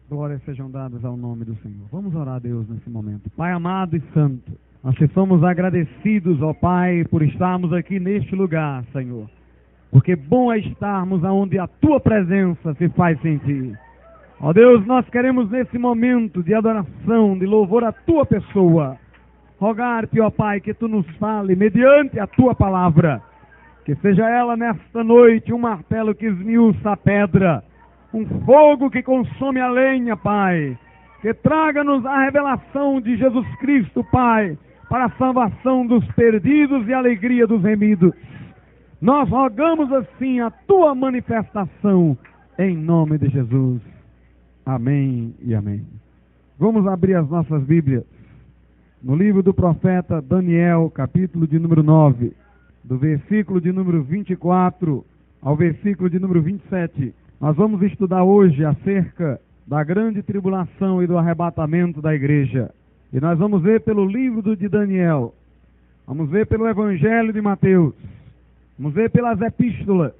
Glórias sejam dadas ao nome do Senhor. Vamos orar a Deus nesse momento. Pai amado e santo, nós te somos agradecidos, ó Pai, por estarmos aqui neste lugar, Senhor. Porque bom é estarmos aonde a Tua presença se faz sentir. Ó Deus, nós queremos nesse momento de adoração, de louvor à Tua pessoa, rogar-te, ó Pai, que Tu nos fale mediante a Tua palavra. Que seja ela nesta noite um martelo que esmiuça a pedra, um fogo que consome a lenha, Pai. Que traga-nos a revelação de Jesus Cristo, Pai, para a salvação dos perdidos e a alegria dos remidos. Nós rogamos assim a Tua manifestação, em nome de Jesus. Amém e amém. Vamos abrir as nossas Bíblias no livro do profeta Daniel, capítulo de número 9, do versículo de número 24 ao versículo de número 27. Nós vamos estudar hoje acerca da grande tribulação e do arrebatamento da igreja. E nós vamos ver pelo livro de Daniel, vamos ver pelo Evangelho de Mateus, vamos ver pelas epístolas,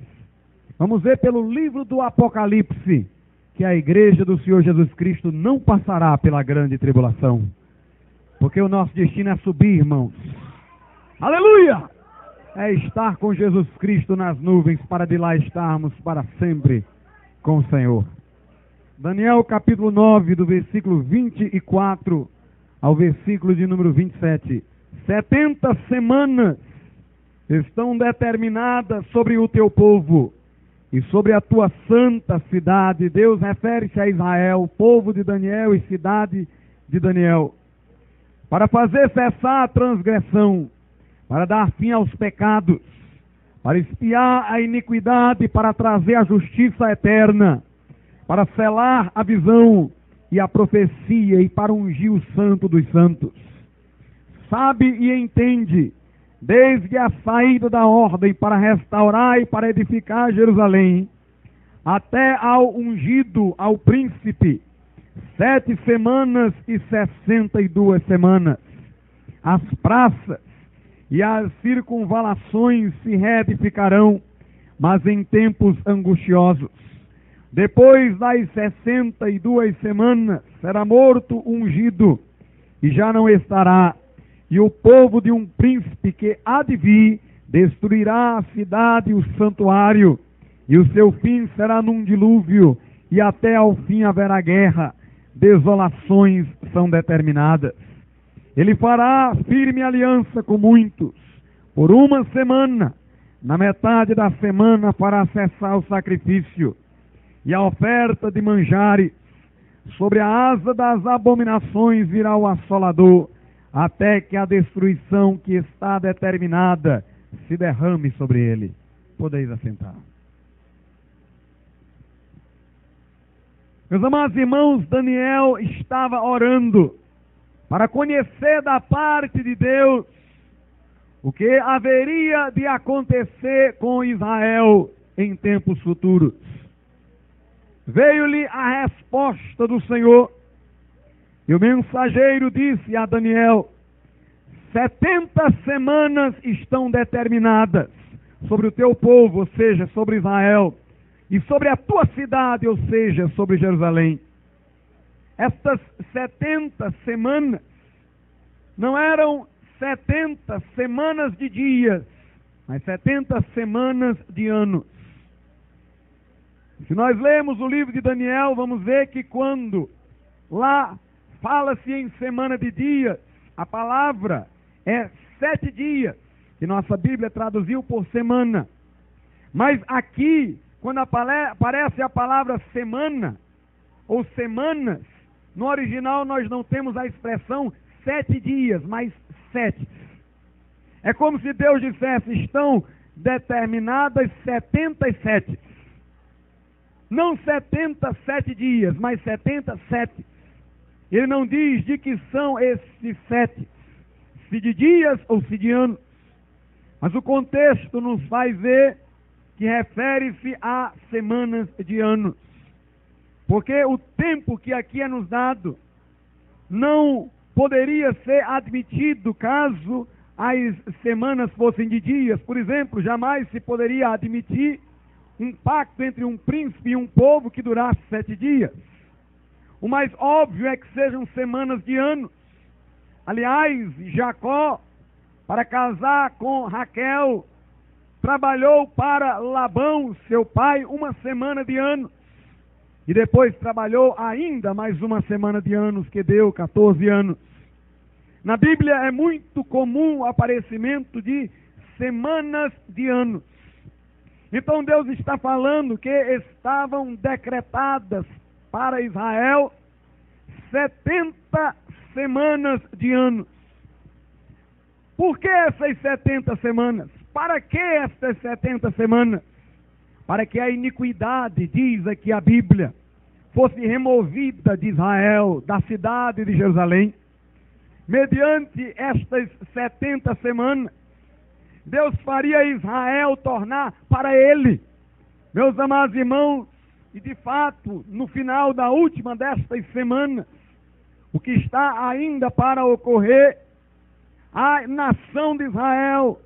vamos ver pelo livro do Apocalipse, que a igreja do Senhor Jesus Cristo não passará pela grande tribulação. Porque o nosso destino é subir, irmãos. Aleluia! É estar com Jesus Cristo nas nuvens, para de lá estarmos para sempre com o Senhor. Daniel capítulo 9, do versículo 24 ao versículo de número 27. 70 semanas estão determinadas sobre o teu povo e sobre a tua santa cidade. Deus refere-se a Israel, povo de Daniel e cidade de Daniel, para fazer cessar a transgressão, para dar fim aos pecados, para expiar a iniquidade, para trazer a justiça eterna, para selar a visão e a profecia e para ungir o santo dos santos. Sabe e entende, desde a saída da ordem para restaurar e para edificar Jerusalém, até ao ungido, ao príncipe, 7 semanas e 62 semanas. As praças e as circunvalações se reedificarão, mas em tempos angustiosos. Depois das 62 semanas, será morto o ungido, e já não estará. E o povo de um príncipe que há de vir destruirá a cidade e o santuário, e o seu fim será num dilúvio, e até ao fim haverá guerra. Desolações são determinadas. Ele fará firme aliança com muitos, por uma semana. Na metade da semana fará cessar o sacrifício e a oferta de manjares. Sobre a asa das abominações virá o assolador, até que a destruição que está determinada se derrame sobre ele. Podeis assentar. Meus amados irmãos, Daniel estava orando para conhecer da parte de Deus o que haveria de acontecer com Israel em tempos futuros. Veio-lhe a resposta do Senhor, e o mensageiro disse a Daniel: 70 semanas estão determinadas sobre o teu povo, ou seja, sobre Israel, e sobre a tua cidade, ou seja, sobre Jerusalém. Estas 70 semanas não eram 70 semanas de dias, mas 70 semanas de anos. Se nós lemos o livro de Daniel, vamos ver que quando lá fala-se em semana de dias, a palavra é 7 dias, que nossa Bíblia traduziu por semana. Mas aqui, quando aparece a palavra semana ou semanas, no original nós não temos a expressão 7 dias, mas 7. É como se Deus dissesse: estão determinadas 77. Não 77 dias, mas 77. Ele não diz de que são esses 7, se de dias ou se de anos. Mas o contexto nos faz ver que refere-se a semanas de anos. Porque o tempo que aqui é nos dado não poderia ser admitido caso as semanas fossem de dias. Por exemplo, jamais se poderia admitir um pacto entre um príncipe e um povo que durasse 7 dias. o mais óbvio é que sejam semanas de anos. Aliás, Jacó, para casar com Raquel, trabalhou para Labão, seu pai, 1 semana de anos. E depois trabalhou ainda mais 1 semana de anos, que deu 14 anos. Na Bíblia é muito comum o aparecimento de semanas de anos. Então Deus está falando que estavam decretadas para Israel 70 semanas de anos. Por que essas 70 semanas? Para que estas 70 semanas? Para que a iniquidade, diz aqui a Bíblia, fosse removida de Israel, da cidade de Jerusalém. Mediante estas 70 semanas, Deus faria Israel tornar para ele. Meus amados irmãos, e de fato, no final da última destas semanas, o que está ainda para ocorrer, a nação de Israel,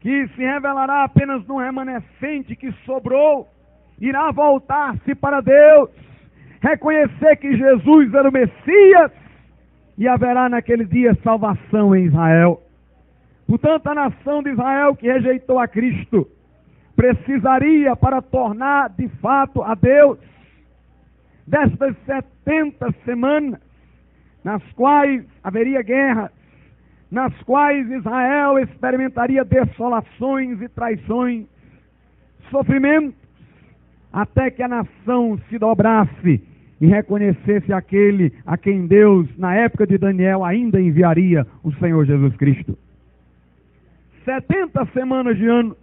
que se revelará apenas no remanescente que sobrou, irá voltar-se para Deus, reconhecer que Jesus era o Messias, e haverá naquele dia salvação em Israel. Portanto, a nação de Israel que rejeitou a Cristo, precisaria, para tornar de fato a Deus, destas 70 semanas, nas quais haveria guerras, nas quais Israel experimentaria desolações e traições, sofrimentos, até que a nação se dobrasse e reconhecesse aquele a quem Deus, na época de Daniel, ainda enviaria o Senhor Jesus Cristo. 70 semanas de ano.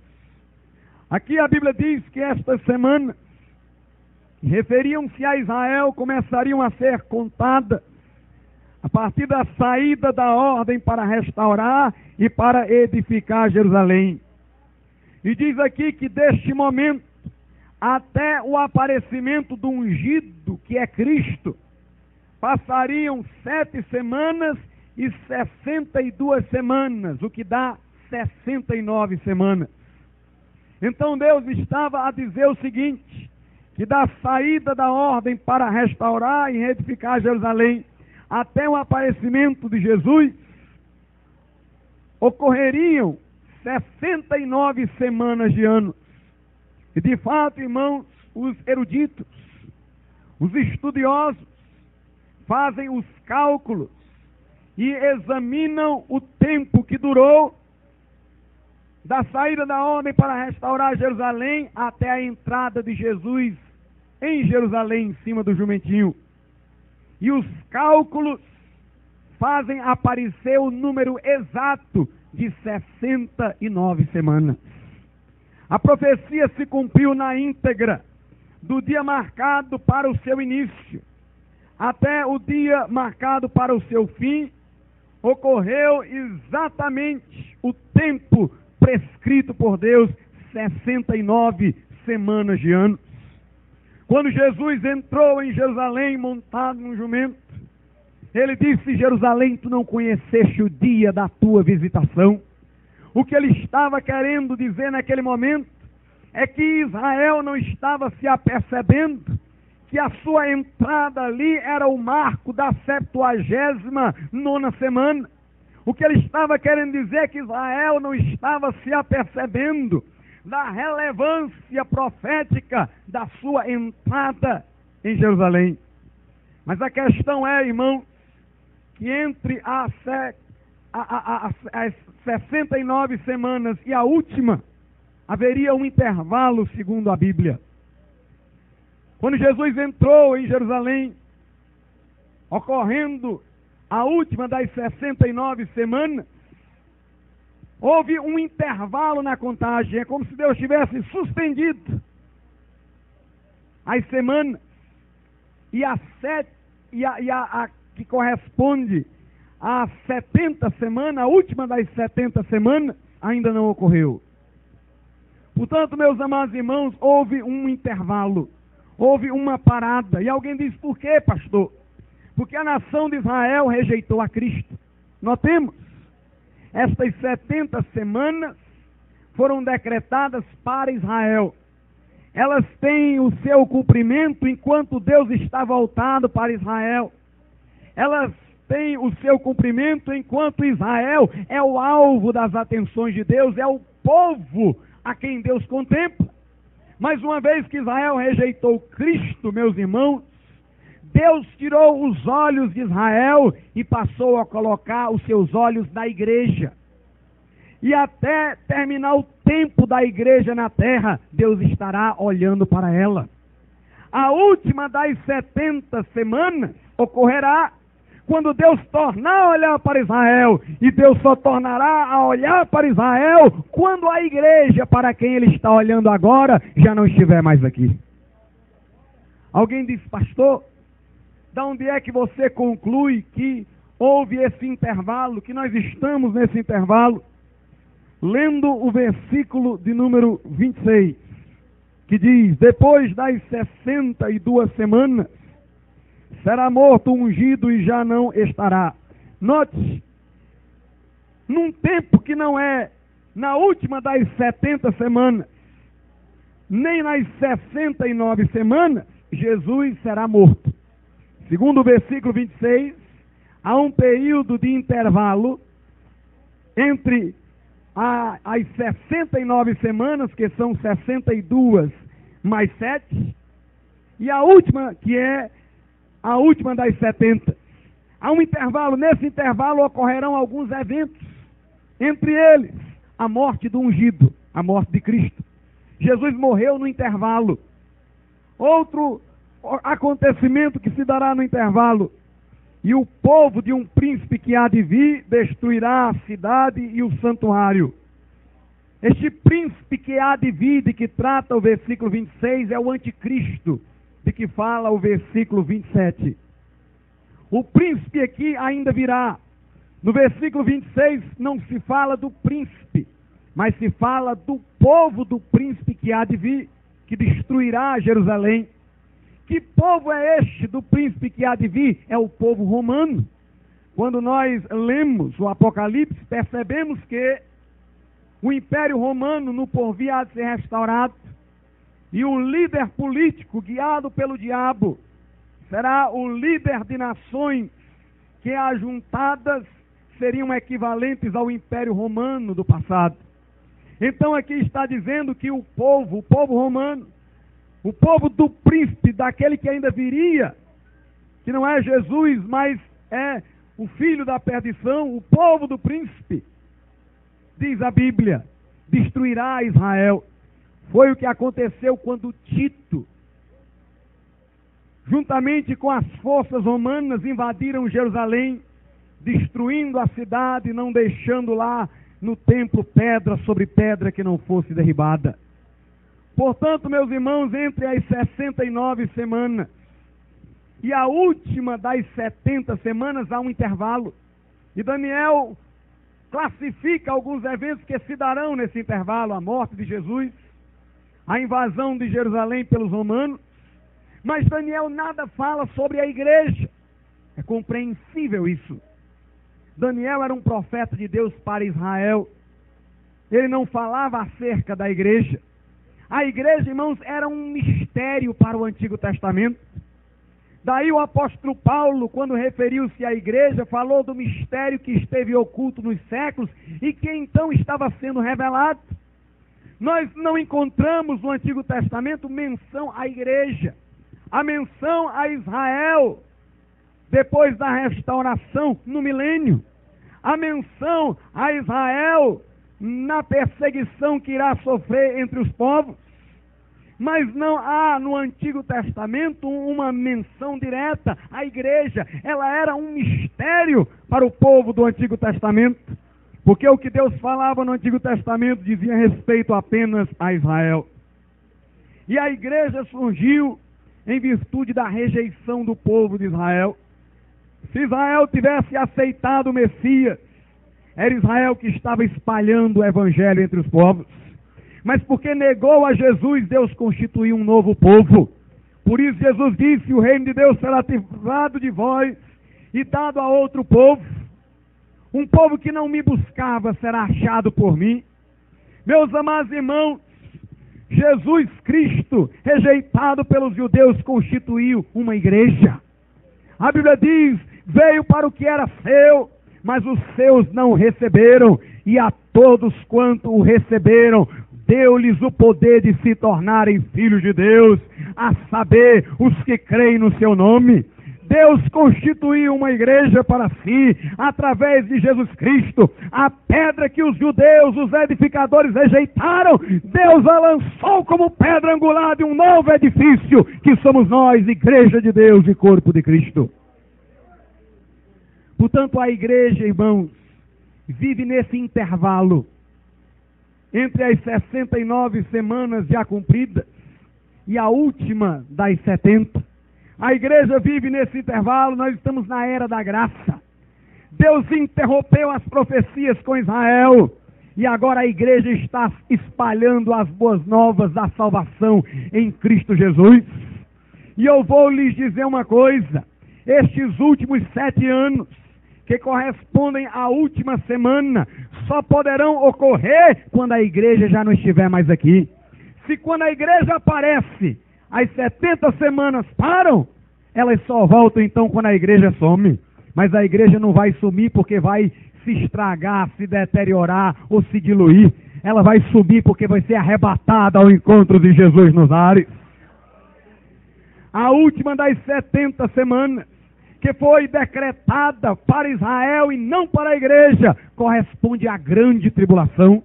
Aqui a Bíblia diz que estas semanas referiam-se a Israel, começariam a ser contadas a partir da saída da ordem para restaurar e para edificar Jerusalém. E diz aqui que deste momento até o aparecimento do ungido, que é Cristo, passariam 7 semanas e 62 semanas, o que dá 69 semanas. Então Deus estava a dizer o seguinte, que da saída da ordem para restaurar e reedificar Jerusalém até o aparecimento de Jesus, ocorreriam 69 semanas de ano. E de fato, irmãos, os eruditos, os estudiosos, fazem os cálculos e examinam o tempo que durou da saída da ordem para restaurar Jerusalém até a entrada de Jesus em Jerusalém, em cima do jumentinho. E os cálculos fazem aparecer o número exato de 69 semanas. A profecia se cumpriu na íntegra, do dia marcado para o seu início até o dia marcado para o seu fim. Ocorreu exatamente o tempo prescrito por Deus, 69 semanas de ano. Quando Jesus entrou em Jerusalém montado num jumento, ele disse: Jerusalém, tu não conheceste o dia da tua visitação. O que ele estava querendo dizer naquele momento é que Israel não estava se apercebendo que a sua entrada ali era o marco da 79ª semana. O que ele estava querendo dizer é que Israel não estava se apercebendo da relevância profética da sua entrada em Jerusalém. Mas a questão é, irmão, que entre as 69 semanas e a última, haveria um intervalo, segundo a Bíblia. Quando Jesus entrou em Jerusalém, ocorrendo a última das 69 semanas, houve um intervalo na contagem. É como se Deus tivesse suspendido as semanas, e a que corresponde a 70 semanas, a última das 70 semanas, ainda não ocorreu. Portanto, meus amados irmãos, houve um intervalo, houve uma parada. E alguém diz: por quê, pastor? Porque a nação de Israel rejeitou a Cristo. Notemos, estas 70 semanas foram decretadas para Israel. elas têm o seu cumprimento enquanto Deus está voltado para Israel. Elas têm o seu cumprimento enquanto Israel é o alvo das atenções de Deus, é o povo a quem Deus contempla. Mas uma vez que Israel rejeitou Cristo, meus irmãos, Deus tirou os olhos de Israel e passou a colocar os seus olhos na igreja. E até terminar o tempo da igreja na terra, Deus estará olhando para ela. A última das 70 semanas ocorrerá quando Deus tornar a olhar para Israel, e Deus só tornará a olhar para Israel quando a igreja para quem Ele está olhando agora já não estiver mais aqui. Alguém disse, pastor, da onde é que você conclui que houve esse intervalo, que nós estamos nesse intervalo? Lendo o versículo de número 26, que diz, depois das 62 semanas, será morto o ungido e já não estará. Note, num tempo que não é na última das 70 semanas, nem nas 69 semanas, Jesus será morto. Segundo o versículo 26, há um período de intervalo entre as 69 semanas, que são 62 mais 7, e a última, que é a última das 70. Há um intervalo, nesse intervalo ocorrerão alguns eventos, entre eles, a morte do ungido, a morte de Cristo. Jesus morreu no intervalo. Outro acontecimento que se dará no intervalo, e o povo de um príncipe que há de vir destruirá a cidade e o santuário. Este príncipe que há de vir, de que trata o versículo 26, é o anticristo, de que fala o versículo 27. O príncipe aqui ainda virá. No versículo 26 não se fala do príncipe, mas se fala do povo do príncipe que há de vir, que destruirá Jerusalém. Que povo é este do príncipe que há de vir? É o povo romano. Quando nós lemos o Apocalipse, percebemos que o Império Romano no porvir há de ser restaurado, e o líder político guiado pelo diabo será o líder de nações que ajuntadas seriam equivalentes ao Império Romano do passado. Então aqui está dizendo que o povo romano, o povo do príncipe, daquele que ainda viria, que não é Jesus, mas é o filho da perdição, o povo do príncipe, diz a Bíblia, destruirá Israel. Foi o que aconteceu quando Tito, juntamente com as forças romanas, invadiram Jerusalém, destruindo a cidade, não deixando lá no templo pedra sobre pedra que não fosse derribada. Portanto, meus irmãos, entre as 69 semanas e a última das 70 semanas há um intervalo. E Daniel classifica alguns eventos que se darão nesse intervalo: a morte de Jesus, a invasão de Jerusalém pelos romanos. Mas Daniel nada fala sobre a igreja. É compreensível isso. Daniel era um profeta de Deus para Israel. Ele não falava acerca da igreja. A igreja, irmãos, era um mistério para o Antigo Testamento. Daí o apóstolo Paulo, quando referiu-se à igreja, falou do mistério que esteve oculto nos séculos e que então estava sendo revelado. Nós não encontramos no Antigo Testamento menção à igreja, a menção a Israel, depois da restauração no milênio, a menção a Israel na perseguição que irá sofrer entre os povos. Mas não há no Antigo Testamento uma menção direta à igreja. Ela era um mistério para o povo do Antigo Testamento, porque o que Deus falava no Antigo Testamento dizia respeito apenas a Israel. E a igreja surgiu em virtude da rejeição do povo de Israel. Se Israel tivesse aceitado o Messias, era Israel que estava espalhando o evangelho entre os povos. Mas porque negou a Jesus, Deus constituiu um novo povo. Por isso Jesus disse: o reino de Deus será tirado de vós e dado a outro povo. Um povo que não me buscava será achado por mim. Meus amados irmãos, Jesus Cristo, rejeitado pelos judeus, constituiu uma igreja. A Bíblia diz, veio para o que era seu, mas os seus não receberam, e a todos quanto o receberam, deu-lhes o poder de se tornarem filhos de Deus, a saber, os que creem no seu nome. Deus constituiu uma igreja para si, através de Jesus Cristo. A pedra que os judeus, os edificadores, rejeitaram, Deus a lançou como pedra angular de um novo edifício, que somos nós, igreja de Deus e corpo de Cristo. Portanto, a igreja, irmãos, vive nesse intervalo entre as 69 semanas já cumpridas e a última das 70. A igreja vive nesse intervalo, nós estamos na era da graça. Deus interrompeu as profecias com Israel e agora a igreja está espalhando as boas novas da salvação em Cristo Jesus. E eu vou lhes dizer uma coisa, estes últimos 7 anos, que correspondem à última semana, só poderão ocorrer quando a igreja já não estiver mais aqui. Se quando a igreja aparece, as 70 semanas param, elas só voltam então quando a igreja some. Mas a igreja não vai sumir porque vai se estragar, se deteriorar ou se diluir. Ela vai subir porque vai ser arrebatada ao encontro de Jesus nos ares. A última das 70 semanas, que foi decretada para Israel e não para a igreja, corresponde à grande tribulação.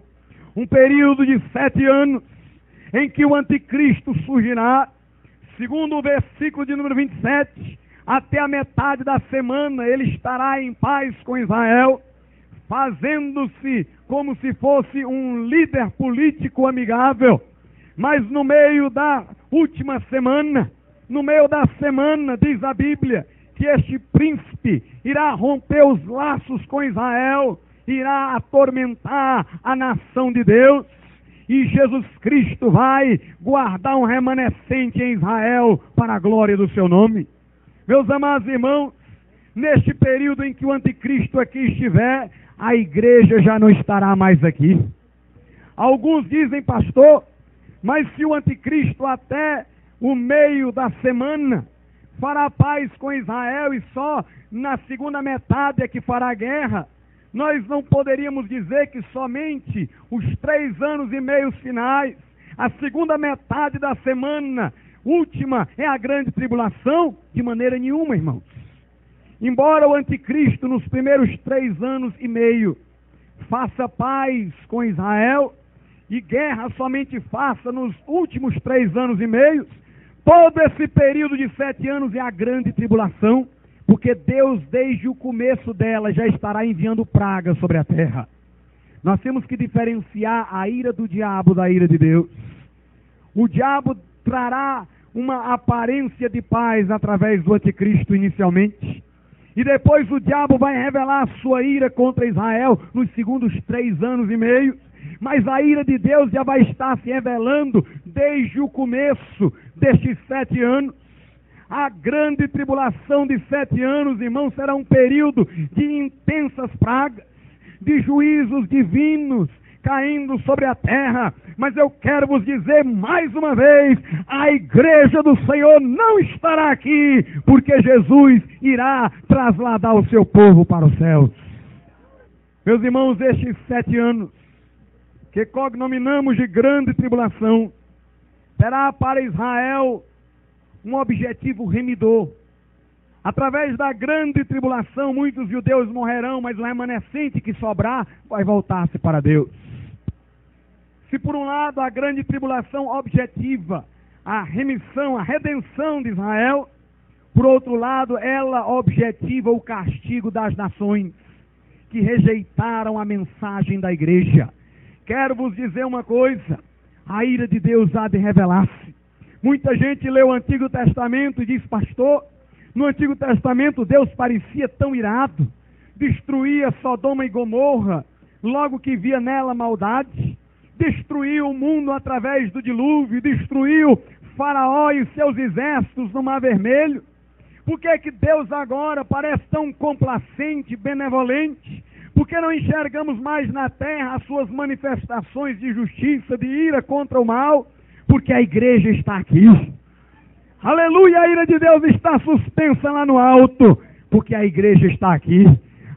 Um período de 7 anos, em que o anticristo surgirá, segundo o versículo de número 27, até a metade da semana ele estará em paz com Israel, fazendo-se como se fosse um líder político amigável. Mas no meio da última semana, no meio da semana, diz a Bíblia, que este príncipe irá romper os laços com Israel, irá atormentar a nação de Deus, e Jesus Cristo vai guardar um remanescente em Israel para a glória do seu nome. Meus amados irmãos, neste período em que o anticristo aqui estiver, a igreja já não estará mais aqui. Alguns dizem, pastor, mas se o anticristo até o meio da semana fará paz com Israel e só na segunda metade é que fará guerra, nós não poderíamos dizer que somente os 3 anos e meio finais, a segunda metade da semana última é a grande tribulação? De maneira nenhuma, irmãos. Embora o anticristo nos primeiros 3 anos e meio faça paz com Israel e guerra somente faça nos últimos 3 anos e meio, todo esse período de 7 anos é a grande tribulação, porque Deus, desde o começo dela, já estará enviando praga sobre a terra. Nós temos que diferenciar a ira do diabo da ira de Deus. O diabo trará uma aparência de paz através do anticristo inicialmente, e depois o diabo vai revelar a sua ira contra Israel nos segundos 3 anos e meio, mas a ira de Deus já vai estar se revelando desde o começo destes 7 anos. A grande tribulação de 7 anos, irmãos, será um período de intensas pragas, de juízos divinos caindo sobre a terra. Mas eu quero vos dizer mais uma vez, a igreja do Senhor não estará aqui, porque Jesus irá trasladar o seu povo para os céus. Meus irmãos, estes 7 anos, que cognominamos de grande tribulação, terá para Israel um objetivo remidor. Através da grande tribulação, muitos judeus morrerão, mas o remanescente que sobrar vai voltar-se para Deus. Se por um lado a grande tribulação objetiva a remissão, a redenção de Israel, por outro lado ela objetiva o castigo das nações que rejeitaram a mensagem da igreja. Quero vos dizer uma coisa, a ira de Deus há de revelar-se. Muita gente lê o Antigo Testamento e diz, pastor, no Antigo Testamento Deus parecia tão irado, destruía Sodoma e Gomorra, logo que via nela maldade, destruiu o mundo através do dilúvio, destruiu Faraó e seus exércitos no Mar Vermelho. Por que é que Deus agora parece tão complacente, benevolente? Por que não enxergamos mais na terra as suas manifestações de justiça, de ira contra o mal? porque a igreja está aqui. Aleluia, a ira de Deus está suspensa lá no alto, porque a igreja está aqui.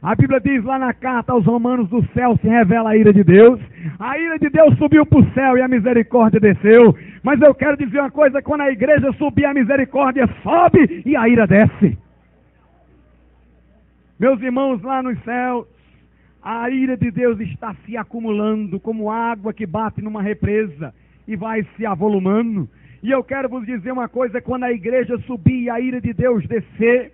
A Bíblia diz lá na carta aos Romanos: do céu se revela a ira de Deus. A ira de Deus subiu para o céu e a misericórdia desceu. Mas eu quero dizer uma coisa: quando a igreja subir, a misericórdia sobe e a ira desce. Meus irmãos, lá nos céus, a ira de Deus está se acumulando como água que bate numa represa e vai se avolumando. E eu quero vos dizer uma coisa: quando a igreja subir e a ira de Deus descer,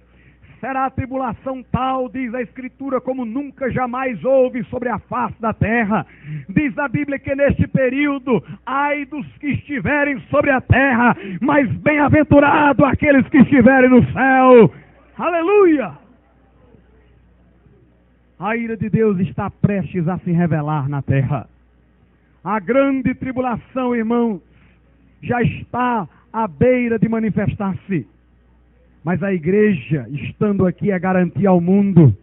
será a tribulação tal, diz a Escritura, como nunca jamais houve sobre a face da terra. Diz a Bíblia que neste período, ai dos que estiverem sobre a terra, mas bem-aventurado aqueles que estiverem no céu. Aleluia! A ira de Deus está prestes a se revelar na terra. A grande tribulação, irmãos, já está à beira de manifestar-se. Mas a igreja, estando aqui, é garantir ao mundo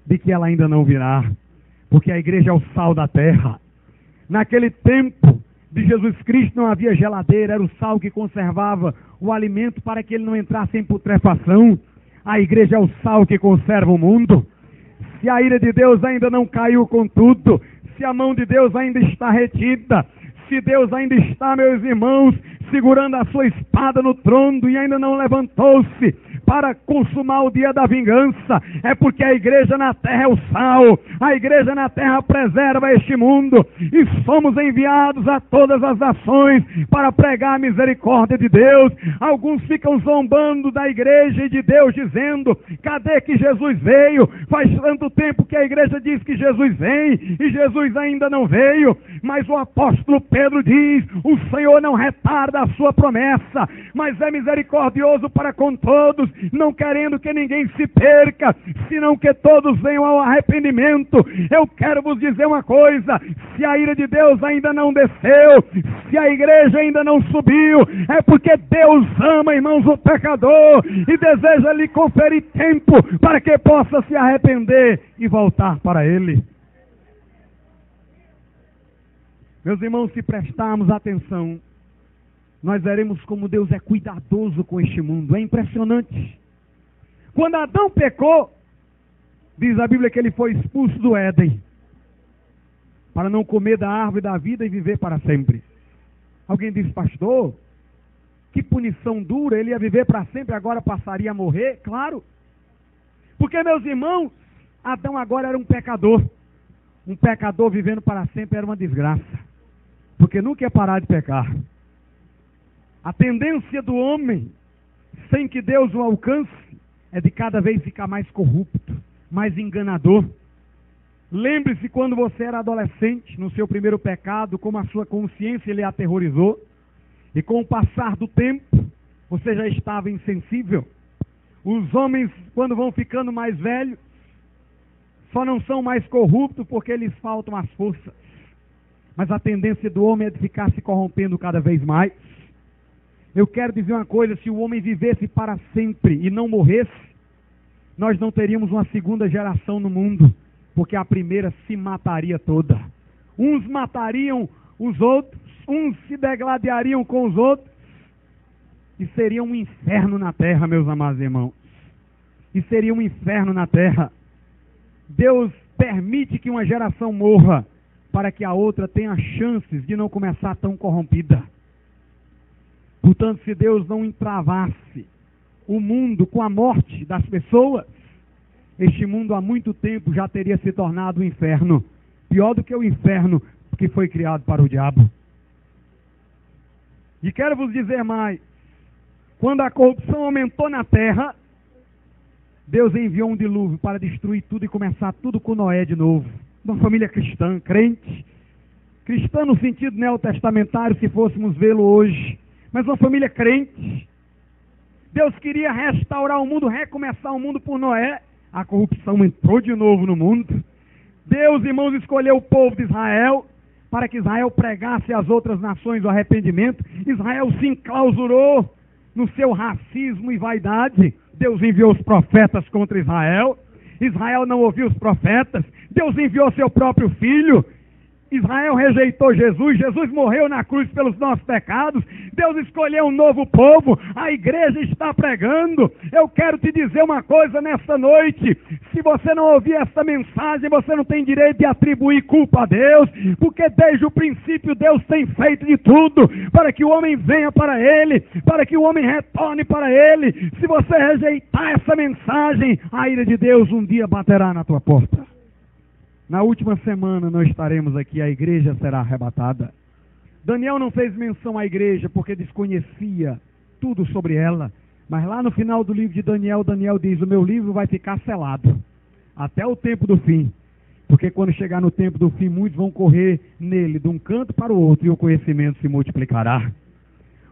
de que ela ainda não virá. Porque a igreja é o sal da terra. Naquele tempo de Jesus Cristo não havia geladeira, era o sal que conservava o alimento para que ele não entrasse em putrefação. A igreja é o sal que conserva o mundo. Se a ira de Deus ainda não caiu com tudo, se a mão de Deus ainda está retida, se Deus ainda está, meus irmãos, segurando a sua espada no trono e ainda não levantou-se para consumar o dia da vingança, é porque a igreja na terra é o sal, a igreja na terra preserva este mundo, e somos enviados a todas as nações para pregar a misericórdia de Deus. Alguns ficam zombando da igreja e de Deus, dizendo: cadê que Jesus veio? Faz tanto tempo que a igreja diz que Jesus vem, e Jesus ainda não veio. Mas o apóstolo Pedro diz: o Senhor não retarda a sua promessa, mas é misericordioso para com todos, não querendo que ninguém se perca, senão que todos venham ao arrependimento. Eu quero vos dizer uma coisa: se a ira de Deus ainda não desceu, se a igreja ainda não subiu, é porque Deus ama, irmãos, o pecador e deseja lhe conferir tempo para que possa se arrepender e voltar para Ele. Meus irmãos, se prestarmos atenção, nós veremos como Deus é cuidadoso com este mundo. É impressionante. Quando Adão pecou, diz a Bíblia que ele foi expulso do Éden, para não comer da árvore da vida e viver para sempre. Alguém diz: pastor, que punição dura, ele ia viver para sempre, agora passaria a morrer? Claro. Porque, meus irmãos, Adão agora era um pecador. Um pecador vivendo para sempre era uma desgraça, porque nunca ia parar de pecar. A tendência do homem, sem que Deus o alcance, é de cada vez ficar mais corrupto, mais enganador. Lembre-se quando você era adolescente, no seu primeiro pecado, como a sua consciência lhe aterrorizou, e com o passar do tempo, você já estava insensível. Os homens, quando vão ficando mais velhos, só não são mais corruptos porque lhes faltam as forças. Mas a tendência do homem é de ficar se corrompendo cada vez mais. Eu quero dizer uma coisa: se o homem vivesse para sempre e não morresse, nós não teríamos uma segunda geração no mundo, porque a primeira se mataria toda. Uns matariam os outros, uns se degladiariam com os outros, e seria um inferno na terra, meus amados irmãos. E seria um inferno na terra. Deus permite que uma geração morra, para que a outra tenha chances de não começar tão corrompida. Portanto, se Deus não entravasse o mundo com a morte das pessoas, este mundo há muito tempo já teria se tornado um inferno, pior do que o inferno que foi criado para o diabo. E quero vos dizer mais: quando a corrupção aumentou na terra, Deus enviou um dilúvio para destruir tudo e começar tudo com Noé de novo. Uma família cristã, crente, cristã no sentido neotestamentário, se fôssemos vê-lo hoje, mas uma família crente. Deus queria restaurar o mundo, recomeçar o mundo por Noé. A corrupção entrou de novo no mundo. Deus, irmãos, escolheu o povo de Israel para que Israel pregasse às outras nações o arrependimento. Israel se enclausurou no seu racismo e vaidade. Deus enviou os profetas contra Israel. Israel não ouviu os profetas. Deus enviou seu próprio filho. Israel rejeitou Jesus, Jesus morreu na cruz pelos nossos pecados, Deus escolheu um novo povo, a igreja está pregando. Eu quero te dizer uma coisa nesta noite: se você não ouvir essa mensagem, você não tem direito de atribuir culpa a Deus, porque desde o princípio Deus tem feito de tudo para que o homem venha para Ele, para que o homem retorne para Ele. Se você rejeitar essa mensagem, a ira de Deus um dia baterá na tua porta. Na última semana nós estaremos aqui, a igreja será arrebatada. Daniel não fez menção à igreja porque desconhecia tudo sobre ela, mas lá no final do livro de Daniel, Daniel diz: o meu livro vai ficar selado até o tempo do fim, porque quando chegar no tempo do fim, muitos vão correr nele de um canto para o outro e o conhecimento se multiplicará.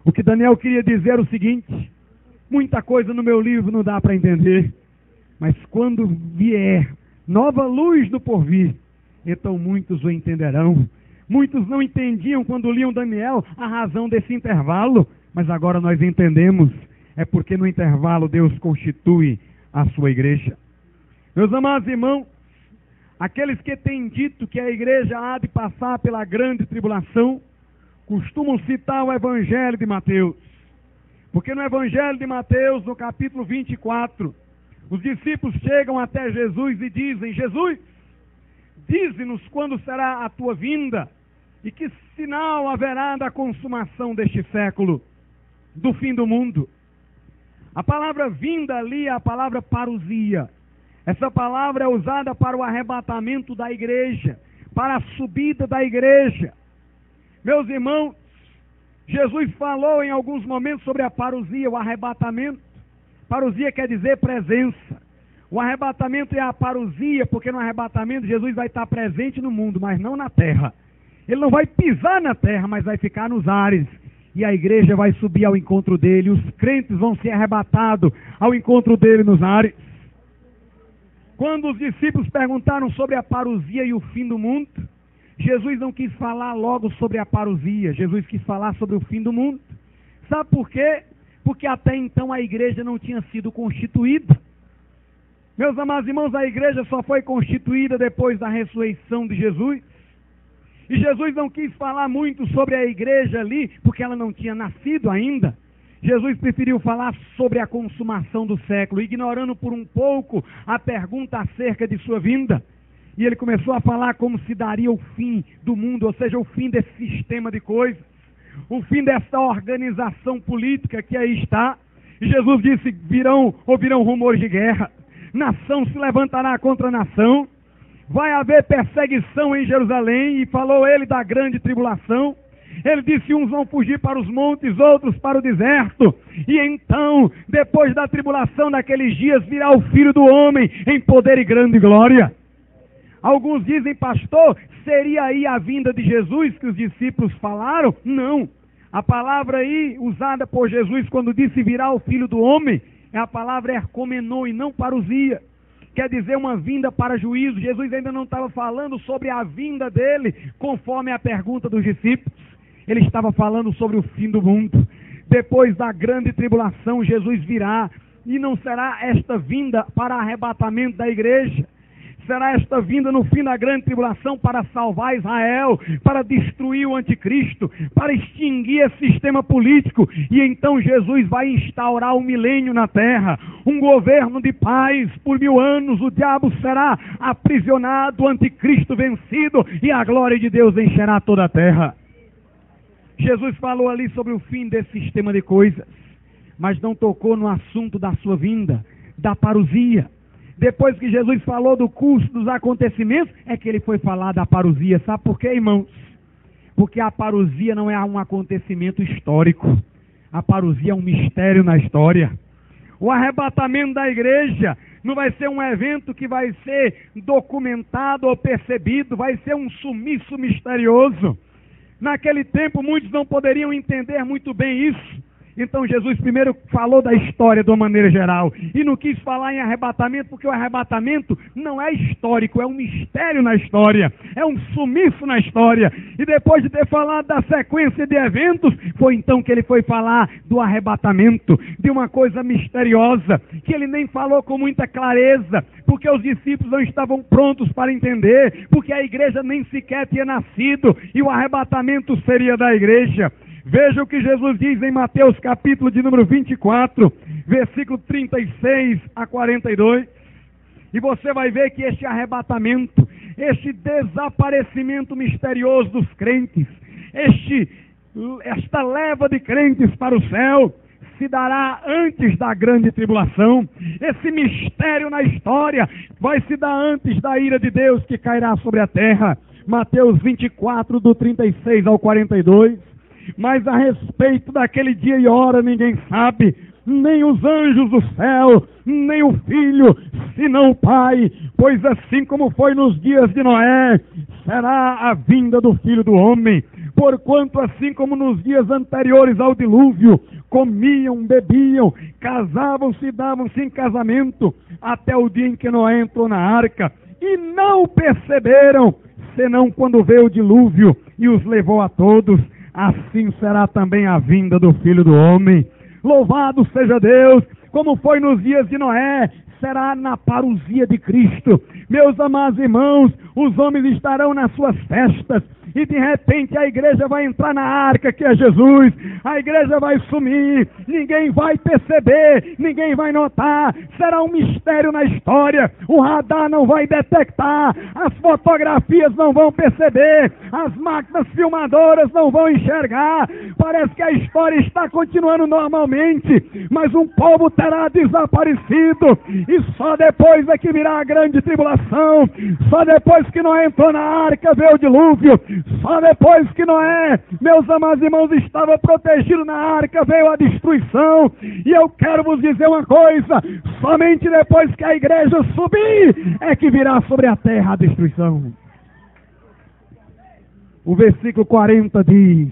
O que Daniel queria dizer era o seguinte: muita coisa no meu livro não dá para entender, mas quando vier nova luz do porvir, então muitos o entenderão. Muitos não entendiam quando liam Daniel a razão desse intervalo, mas agora nós entendemos. É porque no intervalo Deus constitui a sua igreja. Meus amados irmãos, aqueles que têm dito que a igreja há de passar pela grande tribulação, costumam citar o Evangelho de Mateus. Porque no Evangelho de Mateus, no capítulo 24, os discípulos chegam até Jesus e dizem: Jesus, dize-nos quando será a tua vinda e que sinal haverá da consumação deste século, do fim do mundo. A palavra vinda ali é a palavra parousia. Essa palavra é usada para o arrebatamento da igreja, para a subida da igreja. Meus irmãos, Jesus falou em alguns momentos sobre a parousia, o arrebatamento. Parousia quer dizer presença. O arrebatamento é a parousia, porque no arrebatamento Jesus vai estar presente no mundo, mas não na terra. Ele não vai pisar na terra, mas vai ficar nos ares. E a igreja vai subir ao encontro dele. Os crentes vão ser arrebatados ao encontro dele nos ares. Quando os discípulos perguntaram sobre a parousia e o fim do mundo, Jesus não quis falar logo sobre a parousia. Jesus quis falar sobre o fim do mundo. Sabe por quê? Porque até então a igreja não tinha sido constituída. Meus amados irmãos, a igreja só foi constituída depois da ressurreição de Jesus. E Jesus não quis falar muito sobre a igreja ali, porque ela não tinha nascido ainda. Jesus preferiu falar sobre a consumação do século, ignorando por um pouco a pergunta acerca de sua vinda. E ele começou a falar como se daria o fim do mundo, ou seja, o fim desse sistema de coisas, o fim dessa organização política que aí está. E Jesus disse: ouvirão rumores de guerra, nação se levantará contra nação, vai haver perseguição em Jerusalém, e falou ele da grande tribulação. Ele disse: uns vão fugir para os montes, outros para o deserto, e então, depois da tribulação daqueles dias, virá o Filho do Homem em poder e grande glória. Alguns dizem: pastor, seria aí a vinda de Jesus que os discípulos falaram? Não. A palavra aí, usada por Jesus quando disse virá o Filho do Homem, é a palavra ercomenô e não parousia. Quer dizer, uma vinda para juízo. Jesus ainda não estava falando sobre a vinda dele, conforme a pergunta dos discípulos. Ele estava falando sobre o fim do mundo. Depois da grande tribulação, Jesus virá, e não será esta vinda para arrebatamento da igreja. Será esta vinda no fim da grande tribulação para salvar Israel, para destruir o anticristo, para extinguir esse sistema político. E então Jesus vai instaurar um milênio na terra, um governo de paz por 1000 anos. O diabo será aprisionado, o anticristo vencido, e a glória de Deus encherá toda a terra. Jesus falou ali sobre o fim desse sistema de coisas, mas não tocou no assunto da sua vinda, da parousia. Depois que Jesus falou do curso dos acontecimentos, é que ele foi falar da parousia. Sabe por quê, irmãos? Porque a parousia não é um acontecimento histórico. A parousia é um mistério na história. O arrebatamento da igreja não vai ser um evento que vai ser documentado ou percebido, vai ser um sumiço misterioso. Naquele tempo, muitos não poderiam entender muito bem isso. Então Jesus primeiro falou da história de uma maneira geral e não quis falar em arrebatamento, porque o arrebatamento não é histórico, é um mistério na história, é um sumiço na história. E depois de ter falado da sequência de eventos, foi então que ele foi falar do arrebatamento, de uma coisa misteriosa, que ele nem falou com muita clareza, porque os discípulos não estavam prontos para entender, porque a igreja nem sequer tinha nascido e o arrebatamento seria da igreja. Veja o que Jesus diz em Mateus capítulo de número 24, versículo 36 a 42. E você vai ver que este arrebatamento, este desaparecimento misterioso dos crentes, esta leva de crentes para o céu, se dará antes da grande tribulação. Esse mistério na história vai se dar antes da ira de Deus que cairá sobre a terra. Mateus 24, do 36 ao 42. Mas a respeito daquele dia e hora ninguém sabe, nem os anjos do céu, nem o Filho, senão o Pai. Pois assim como foi nos dias de Noé, será a vinda do Filho do Homem. Porquanto assim como nos dias anteriores ao dilúvio, comiam, bebiam, casavam-se e davam-se em casamento, até o dia em que Noé entrou na arca, e não perceberam, senão quando veio o dilúvio e os levou a todos. Assim será também a vinda do Filho do Homem. Louvado seja Deus, como foi nos dias de Noé, será na parousia de Cristo. Meus amados irmãos, os homens estarão nas suas festas, e de repente a igreja vai entrar na arca que é Jesus, a igreja vai sumir, ninguém vai perceber, ninguém vai notar, será um mistério na história, o radar não vai detectar, as fotografias não vão perceber, as máquinas filmadoras não vão enxergar, parece que a história está continuando normalmente, mas um povo terá desaparecido, e só depois é que virá a grande tribulação, só depois que Noé entrou na arca veio o dilúvio, só depois que Noé, meus amados irmãos, estava protegido na arca, veio a destruição. E eu quero vos dizer uma coisa, somente depois que a igreja subir, é que virá sobre a terra a destruição. O versículo 40 diz: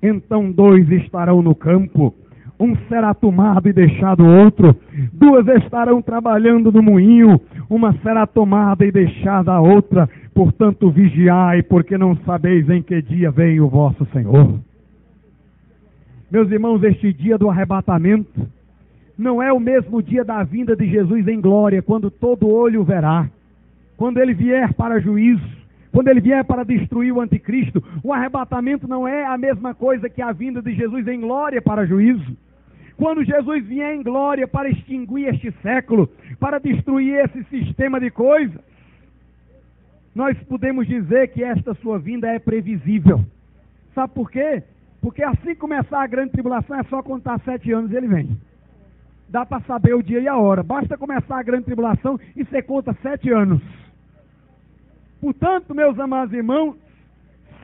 então 2 estarão no campo, um será tomado e deixado outro, 2 estarão trabalhando no moinho, uma será tomada e deixada a outra. Portanto vigiai, porque não sabeis em que dia vem o vosso Senhor. Meus irmãos, este dia do arrebatamento não é o mesmo dia da vinda de Jesus em glória, quando todo olho o verá, quando ele vier para juízo, quando ele vier para destruir o anticristo. O arrebatamento não é a mesma coisa que a vinda de Jesus em glória para juízo. Quando Jesus vier em glória para extinguir este século, para destruir esse sistema de coisas, nós podemos dizer que esta sua vinda é previsível. Sabe por quê? Porque assim que começar a grande tribulação, é só contar 7 anos e ele vem. Dá para saber o dia e a hora. Basta começar a grande tribulação e você conta 7 anos. Portanto, meus amados irmãos,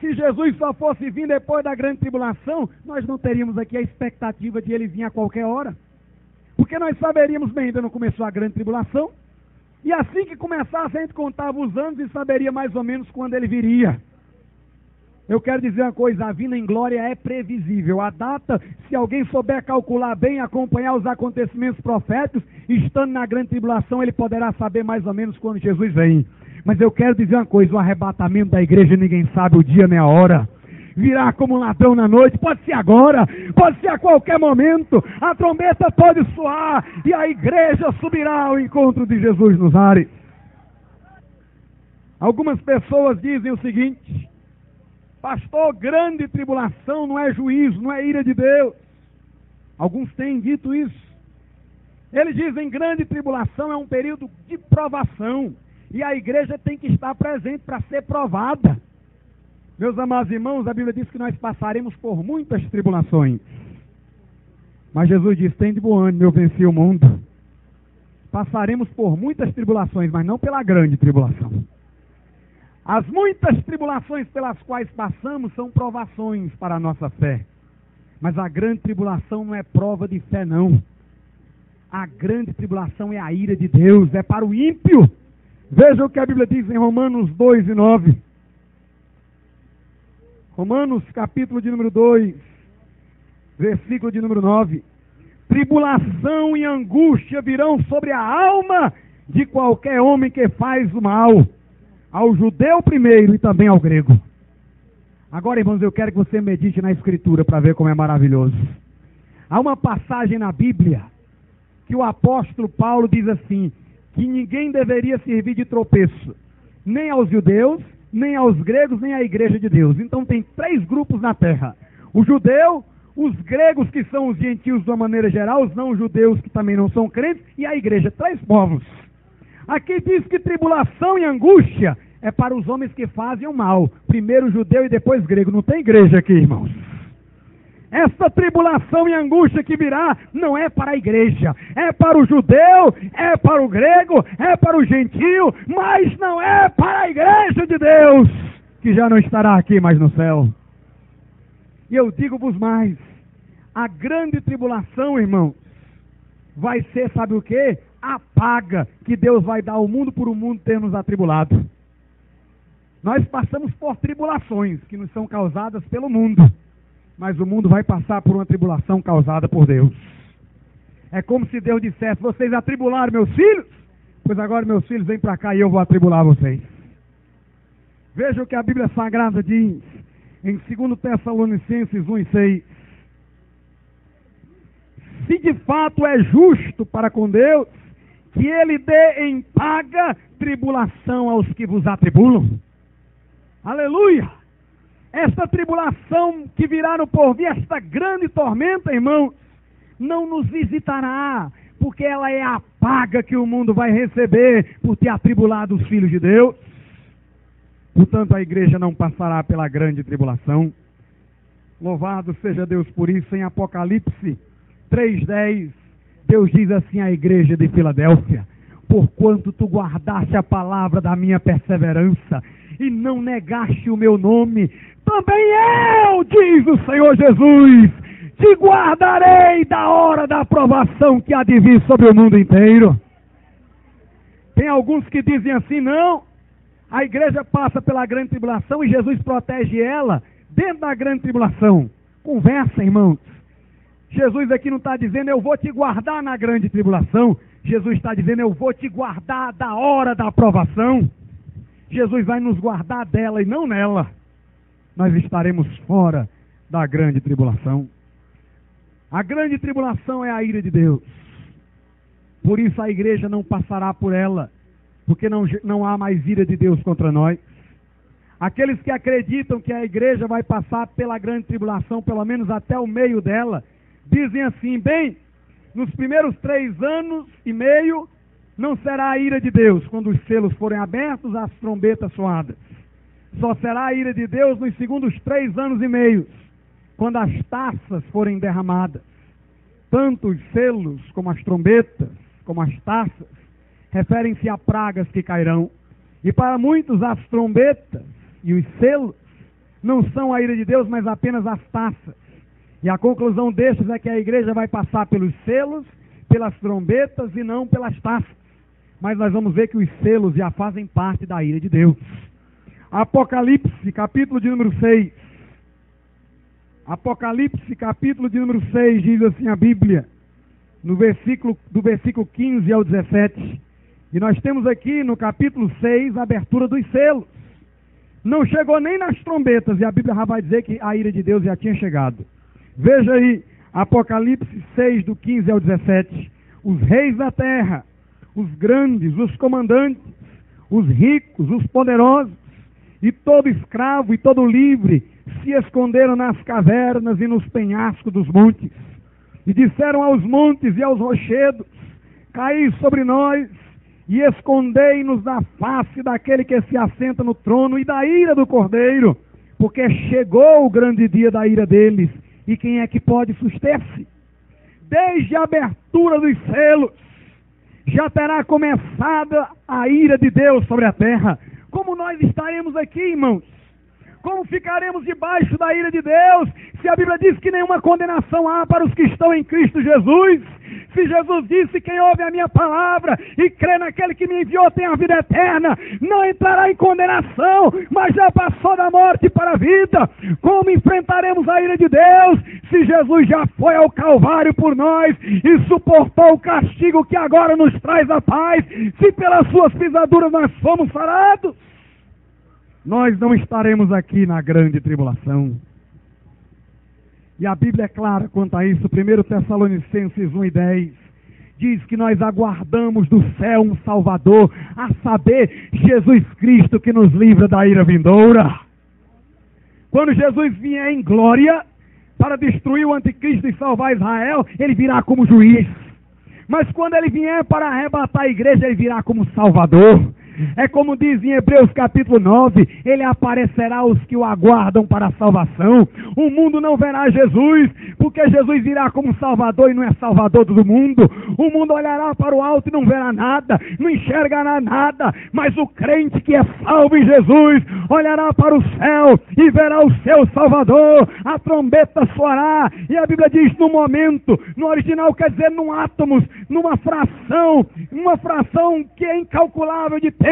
se Jesus só fosse vir depois da grande tribulação, nós não teríamos aqui a expectativa de ele vir a qualquer hora. Porque nós saberíamos bem, ainda não começou a grande tribulação. E assim que começasse, a gente contava os anos e saberia mais ou menos quando ele viria. Eu quero dizer uma coisa, a vinda em glória é previsível. A data, se alguém souber calcular bem, acompanhar os acontecimentos proféticos, estando na grande tribulação, ele poderá saber mais ou menos quando Jesus vem. Mas eu quero dizer uma coisa, o arrebatamento da igreja, ninguém sabe o dia nem a hora. Virá como um ladrão na noite, pode ser agora, pode ser a qualquer momento, a trombeta pode soar e a igreja subirá ao encontro de Jesus nos ares. Algumas pessoas dizem o seguinte: pastor, grande tribulação não é juízo, não é ira de Deus. Alguns têm dito isso. Eles dizem que grande tribulação é um período de provação e a igreja tem que estar presente para ser provada. Meus amados irmãos, a Bíblia diz que nós passaremos por muitas tribulações. Mas Jesus diz: tem de bom ânimo, eu venci o mundo. Passaremos por muitas tribulações, mas não pela grande tribulação. As muitas tribulações pelas quais passamos são provações para a nossa fé. Mas a grande tribulação não é prova de fé, não. A grande tribulação é a ira de Deus, é para o ímpio. Veja o que a Bíblia diz em Romanos 2:9. Romanos capítulo de número 2, versículo de número 9. Tribulação e angústia virão sobre a alma de qualquer homem que faz o mal, ao judeu primeiro e também ao grego. Agora, irmãos, eu quero que você medite na Escritura para ver como é maravilhoso. Há uma passagem na Bíblia que o apóstolo Paulo diz assim, que ninguém deveria servir de tropeço, nem aos judeus, nem aos gregos, nem à igreja de Deus. Então tem 3 grupos na terra: o judeu, os gregos, que são os gentios de uma maneira geral, os não-judeus, que também não são crentes, e a igreja. 3 povos. Aqui diz que tribulação e angústia é para os homens que fazem o mal. Primeiro judeu e depois grego. Não tem igreja aqui, irmãos. Essa tribulação e angústia que virá não é para a igreja. É para o judeu, é para o grego, é para o gentio, mas não é para a igreja de Deus, que já não estará aqui mais no céu. E eu digo-vos mais, a grande tribulação, irmãos, vai ser, sabe o quê? A paga que Deus vai dar ao mundo por o mundo ter nos atribulado. Nós passamos por tribulações que nos são causadas pelo mundo, mas o mundo vai passar por uma tribulação causada por Deus. É como se Deus dissesse: vocês atribularam meus filhos? Pois agora meus filhos vêm para cá e eu vou atribular vocês. Veja o que a Bíblia Sagrada diz em 2 Tessalonicenses 1:6. Se de fato é justo para com Deus que Ele dê em paga tribulação aos que vos atribulam. Aleluia! Esta tribulação que virá no porvir, esta grande tormenta, irmãos, não nos visitará, porque ela é a paga que o mundo vai receber por ter atribulado os filhos de Deus. Portanto, a igreja não passará pela grande tribulação. Louvado seja Deus por isso. Em Apocalipse 3:10, Deus diz assim à igreja de Filadélfia: porquanto tu guardaste a palavra da minha perseverança e não negaste o meu nome, também eu, diz o Senhor Jesus, te guardarei da hora da aprovação que há de vir sobre o mundo inteiro. Tem alguns que dizem assim: não, a igreja passa pela grande tribulação e Jesus protege ela dentro da grande tribulação. Conversa, irmãos. Jesus aqui não está dizendo: eu vou te guardar na grande tribulação. Jesus está dizendo: eu vou te guardar da hora da aprovação. Jesus vai nos guardar dela e não nela. Nós estaremos fora da grande tribulação. A grande tribulação é a ira de Deus. Por isso a igreja não passará por ela, porque não há mais ira de Deus contra nós. Aqueles que acreditam que a igreja vai passar pela grande tribulação, pelo menos até o meio dela, dizem assim: bem, nos primeiros 3 anos e meio não será a ira de Deus quando os selos forem abertos, as trombetas soadas. Só será a ira de Deus nos segundos 3 anos e meio, quando as taças forem derramadas. Tanto os selos, como as trombetas, como as taças, referem-se a pragas que cairão. E para muitos as trombetas e os selos não são a ira de Deus, mas apenas as taças. E a conclusão destes é que a igreja vai passar pelos selos, pelas trombetas e não pelas taças. Mas nós vamos ver que os selos já fazem parte da ira de Deus. Apocalipse, capítulo de número 6. Apocalipse, capítulo de número 6, diz assim a Bíblia, do versículo 15 ao 17. E nós temos aqui no capítulo 6 a abertura dos selos. Não chegou nem nas trombetas, e a Bíblia já vai dizer que a ira de Deus já tinha chegado. Veja aí, Apocalipse 6, do 15 ao 17. Os reis da terra, os grandes, os comandantes, os ricos, os poderosos, e todo escravo e todo livre, se esconderam nas cavernas e nos penhascos dos montes. E disseram aos montes e aos rochedos: caí sobre nós, e escondei-nos da face daquele que se assenta no trono e da ira do Cordeiro, porque chegou o grande dia da ira deles, e quem é que pode suster-se? Desde a abertura dos selos, já terá começado a ira de Deus sobre a terra. Como nós estaremos aqui, irmãos? Como ficaremos debaixo da ira de Deus, se a Bíblia diz que nenhuma condenação há para os que estão em Cristo Jesus? Se Jesus disse: quem ouve a minha palavra e crê naquele que me enviou tem a vida eterna, não entrará em condenação, mas já passou da morte para a vida. Como enfrentaremos a ira de Deus, Se Jesus já foi ao Calvário por nós e suportou o castigo que agora nos traz a paz, se pelas suas pisaduras nós fomos sarados, nós não estaremos aqui na grande tribulação. E a Bíblia é clara quanto a isso. 1 Tessalonicenses 1:10 diz que nós aguardamos do céu um Salvador, a saber, Jesus Cristo, que nos livra da ira vindoura. Quando Jesus vier em glória para destruir o anticristo e salvar Israel, ele virá como juiz. Mas quando ele vier para arrebatar a igreja, ele virá como Salvador. É como diz em Hebreus capítulo 9, ele aparecerá aos que o aguardam para a salvação. O mundo não verá Jesus, porque Jesus virá como Salvador e não é Salvador do mundo. O mundo olhará para o alto e não verá nada, não enxergará nada, mas o crente que é salvo em Jesus olhará para o céu e verá o seu Salvador. A trombeta soará, e a Bíblia diz no momento, no original quer dizer num átomos, numa fração, uma fração que é incalculável de tempo.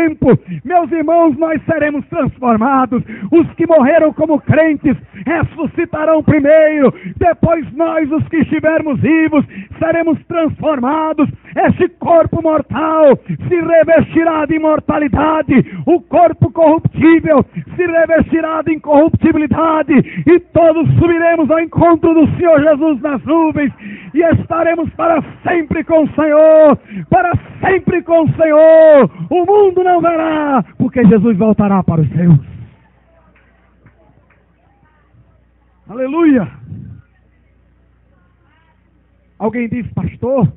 Meus irmãos, nós seremos transformados. Os que morreram como crentes ressuscitarão primeiro, depois nós, os que estivermos vivos, seremos transformados. Este corpo mortal se revestirá de imortalidade, o corpo corruptível se revestirá de incorruptibilidade, e todos subiremos ao encontro do Senhor Jesus nas nuvens, e estaremos para sempre com o Senhor, para sempre com o Senhor. O mundo não verá, porque Jesus voltará para os seus. Aleluia! Alguém diz, pastor,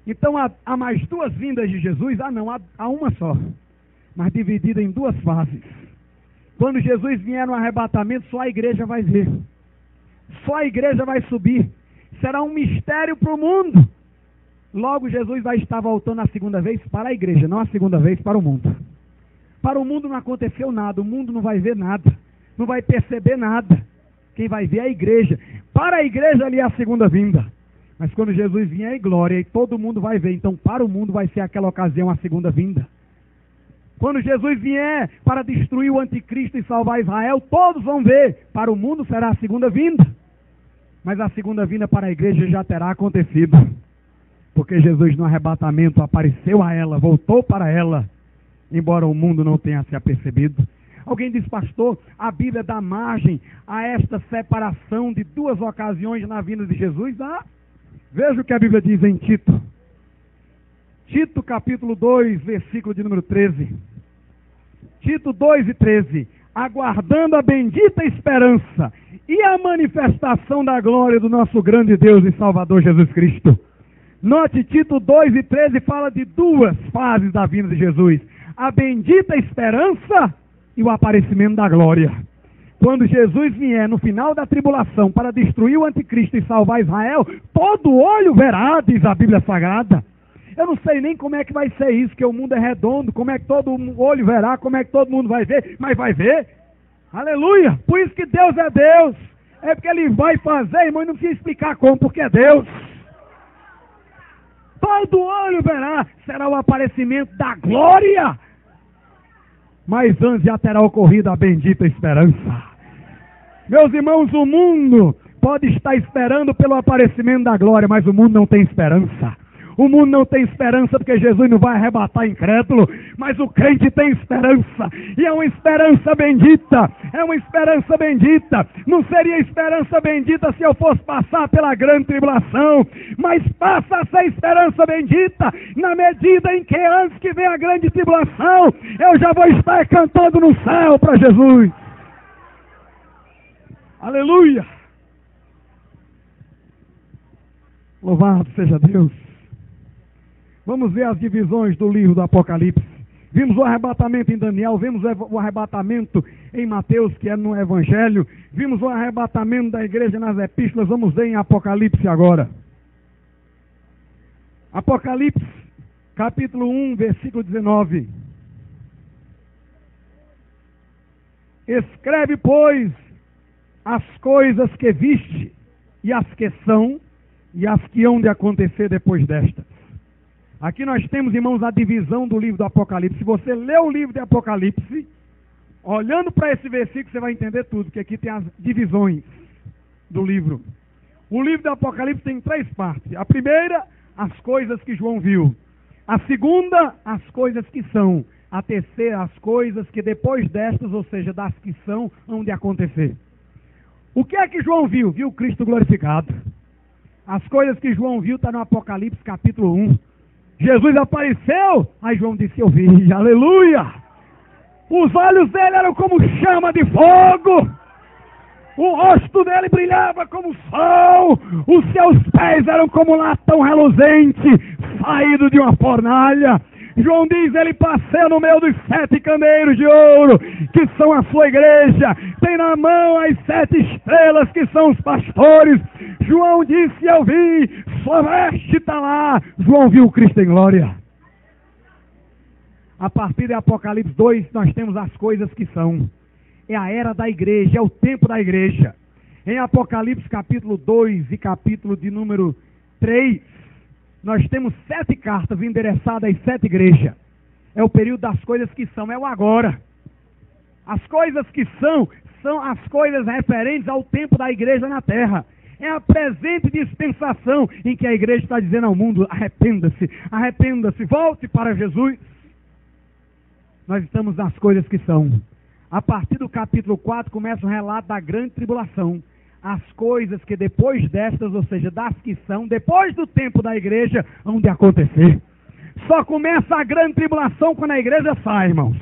então há mais duas vindas de Jesus? Não, há uma só, mas dividida em duas fases. Quando Jesus vier no arrebatamento, só a igreja vai ver, só a igreja vai subir. Será um mistério para o mundo. Logo, Jesus vai estar voltando a segunda vez para a igreja, não a segunda vez para o mundo. Para o mundo não aconteceu nada, o mundo não vai ver nada, não vai perceber nada. Quem vai ver é a igreja. Para a igreja ali é a segunda vinda. Mas quando Jesus vier em glória, e todo mundo vai ver, então para o mundo vai ser aquela ocasião a segunda vinda. Quando Jesus vier para destruir o anticristo e salvar Israel, todos vão ver. Para o mundo será a segunda vinda. Mas a segunda vinda para a igreja já terá acontecido. Porque Jesus no arrebatamento apareceu a ela, voltou para ela, embora o mundo não tenha se apercebido. Alguém diz, pastor, a Bíblia dá margem a esta separação de duas ocasiões na vinda de Jesus? Veja o que a Bíblia diz em Tito. Tito capítulo 2, versículo de número 13. Tito 2:13. Aguardando a bendita esperança e a manifestação da glória do nosso grande Deus e Salvador Jesus Cristo. Note, Tito 2:13 fala de duas fases da vinda de Jesus. A bendita esperança e o aparecimento da glória. Quando Jesus vier no final da tribulação para destruir o anticristo e salvar Israel, todo olho verá, diz a Bíblia Sagrada. Eu não sei nem como é que vai ser isso, que o mundo é redondo, como é que todo olho verá, como é que todo mundo vai ver, mas vai ver. Aleluia! Por isso que Deus é Deus. É porque Ele vai fazer, irmão, e não precisa explicar como, porque é Deus. Todo olho verá, será o aparecimento da glória. Mas antes já terá ocorrido a bendita esperança. Meus irmãos, o mundo pode estar esperando pelo aparecimento da glória, mas o mundo não tem esperança. O mundo não tem esperança porque Jesus não vai arrebatar incrédulo, mas o crente tem esperança, e é uma esperança bendita, é uma esperança bendita. Não seria esperança bendita se eu fosse passar pela grande tribulação, mas passa a ser esperança bendita na medida em que antes que venha a grande tribulação, eu já vou estar cantando no céu para Jesus. Aleluia! Louvado seja Deus. Vamos ver as divisões do livro do Apocalipse. Vimos o arrebatamento em Daniel, vimos o arrebatamento em Mateus, que é no Evangelho. Vimos o arrebatamento da igreja nas epístolas. Vamos ver em Apocalipse agora. Apocalipse, capítulo 1, versículo 19. Escreve, pois, as coisas que viste, e as que são, e as que hão de acontecer depois destas. Aqui nós temos, irmãos, a divisão do livro do Apocalipse. Se você ler o livro de Apocalipse, olhando para esse versículo, você vai entender tudo, que aqui tem as divisões do livro. O livro do Apocalipse tem 3 partes. A primeira, as coisas que João viu. A segunda, as coisas que são. A terceira, as coisas que depois destas, ou seja, das que são, hão de acontecer. O que é que João viu? Viu Cristo glorificado. As coisas que João viu está no Apocalipse capítulo 1. Jesus apareceu, aí João disse, eu vi, aleluia! Os olhos dele eram como chama de fogo, o rosto dele brilhava como o sol, os seus pés eram como latão reluzente, saído de uma fornalha. João diz, ele passeia no meio dos 7 candeeiros de ouro, que são a sua igreja, tem na mão as 7 estrelas, que são os pastores. João disse, eu vi, sua veste está lá. João viu o Cristo em glória. A partir de Apocalipse 2, nós temos as coisas que são. É a era da igreja, é o tempo da igreja. Em Apocalipse capítulo 2 e capítulo de número 3, nós temos 7 cartas endereçadas às 7 igrejas. É o período das coisas que são, é o agora. As coisas que são as coisas referentes ao tempo da igreja na terra. É a presente dispensação em que a igreja está dizendo ao mundo, arrependa-se, arrependa-se, volte para Jesus. Nós estamos nas coisas que são. A partir do capítulo 4 começa o relato da grande tribulação. As coisas que depois destas, ou seja, das que são, depois do tempo da igreja, hão de acontecer. Só começa a grande tribulação quando a igreja sai, irmãos.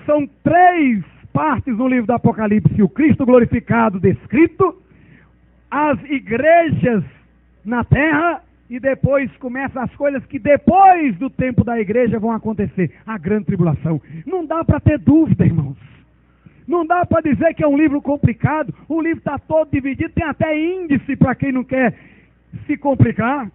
São 3 partes no livro do Apocalipse. O Cristo glorificado descrito, as igrejas na terra, e depois começam as coisas que depois do tempo da igreja vão acontecer. A grande tribulação. Não dá para ter dúvida, irmãos. Não dá para dizer que é um livro complicado. O livro está todo dividido, tem até índice para quem não quer se complicar.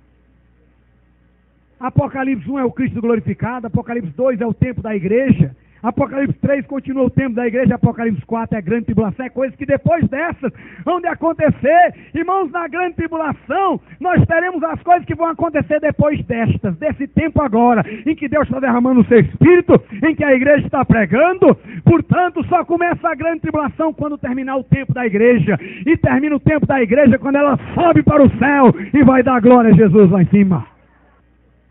Apocalipse 1 é o Cristo glorificado, Apocalipse 2 é o tempo da igreja, Apocalipse 3 continua o tempo da igreja, Apocalipse 4 é a grande tribulação, é coisas que depois dessas vão de acontecer. Irmãos, na grande tribulação, nós teremos as coisas que vão acontecer depois destas, desse tempo agora, em que Deus está derramando o seu Espírito, em que a igreja está pregando. Portanto, só começa a grande tribulação quando terminar o tempo da igreja, e termina o tempo da igreja quando ela sobe para o céu e vai dar glória a Jesus lá em cima.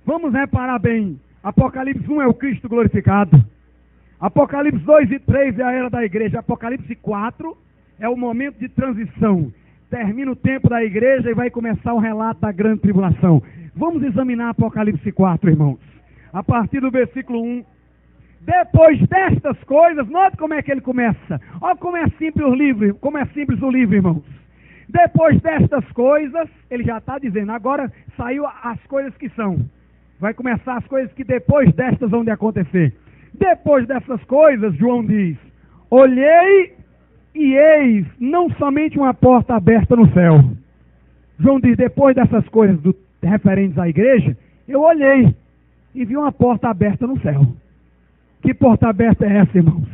Vamos reparar bem, Apocalipse 1 é o Cristo glorificado, Apocalipse 2 e 3 é a era da igreja, Apocalipse 4 é o momento de transição, termina o tempo da igreja e vai começar o relato da grande tribulação. Vamos examinar Apocalipse 4, irmãos, a partir do versículo 1. Depois destas coisas, note como é que ele começa, olha como é simples o livro, irmãos. Depois destas coisas, ele já está dizendo, agora saiu as coisas que são. Vai começar as coisas que depois destas vão de acontecer. Depois dessas coisas, João diz, olhei e eis não somente uma porta aberta no céu. João diz, depois dessas coisas referentes à igreja, eu olhei e vi uma porta aberta no céu. Que porta aberta é essa, irmãos?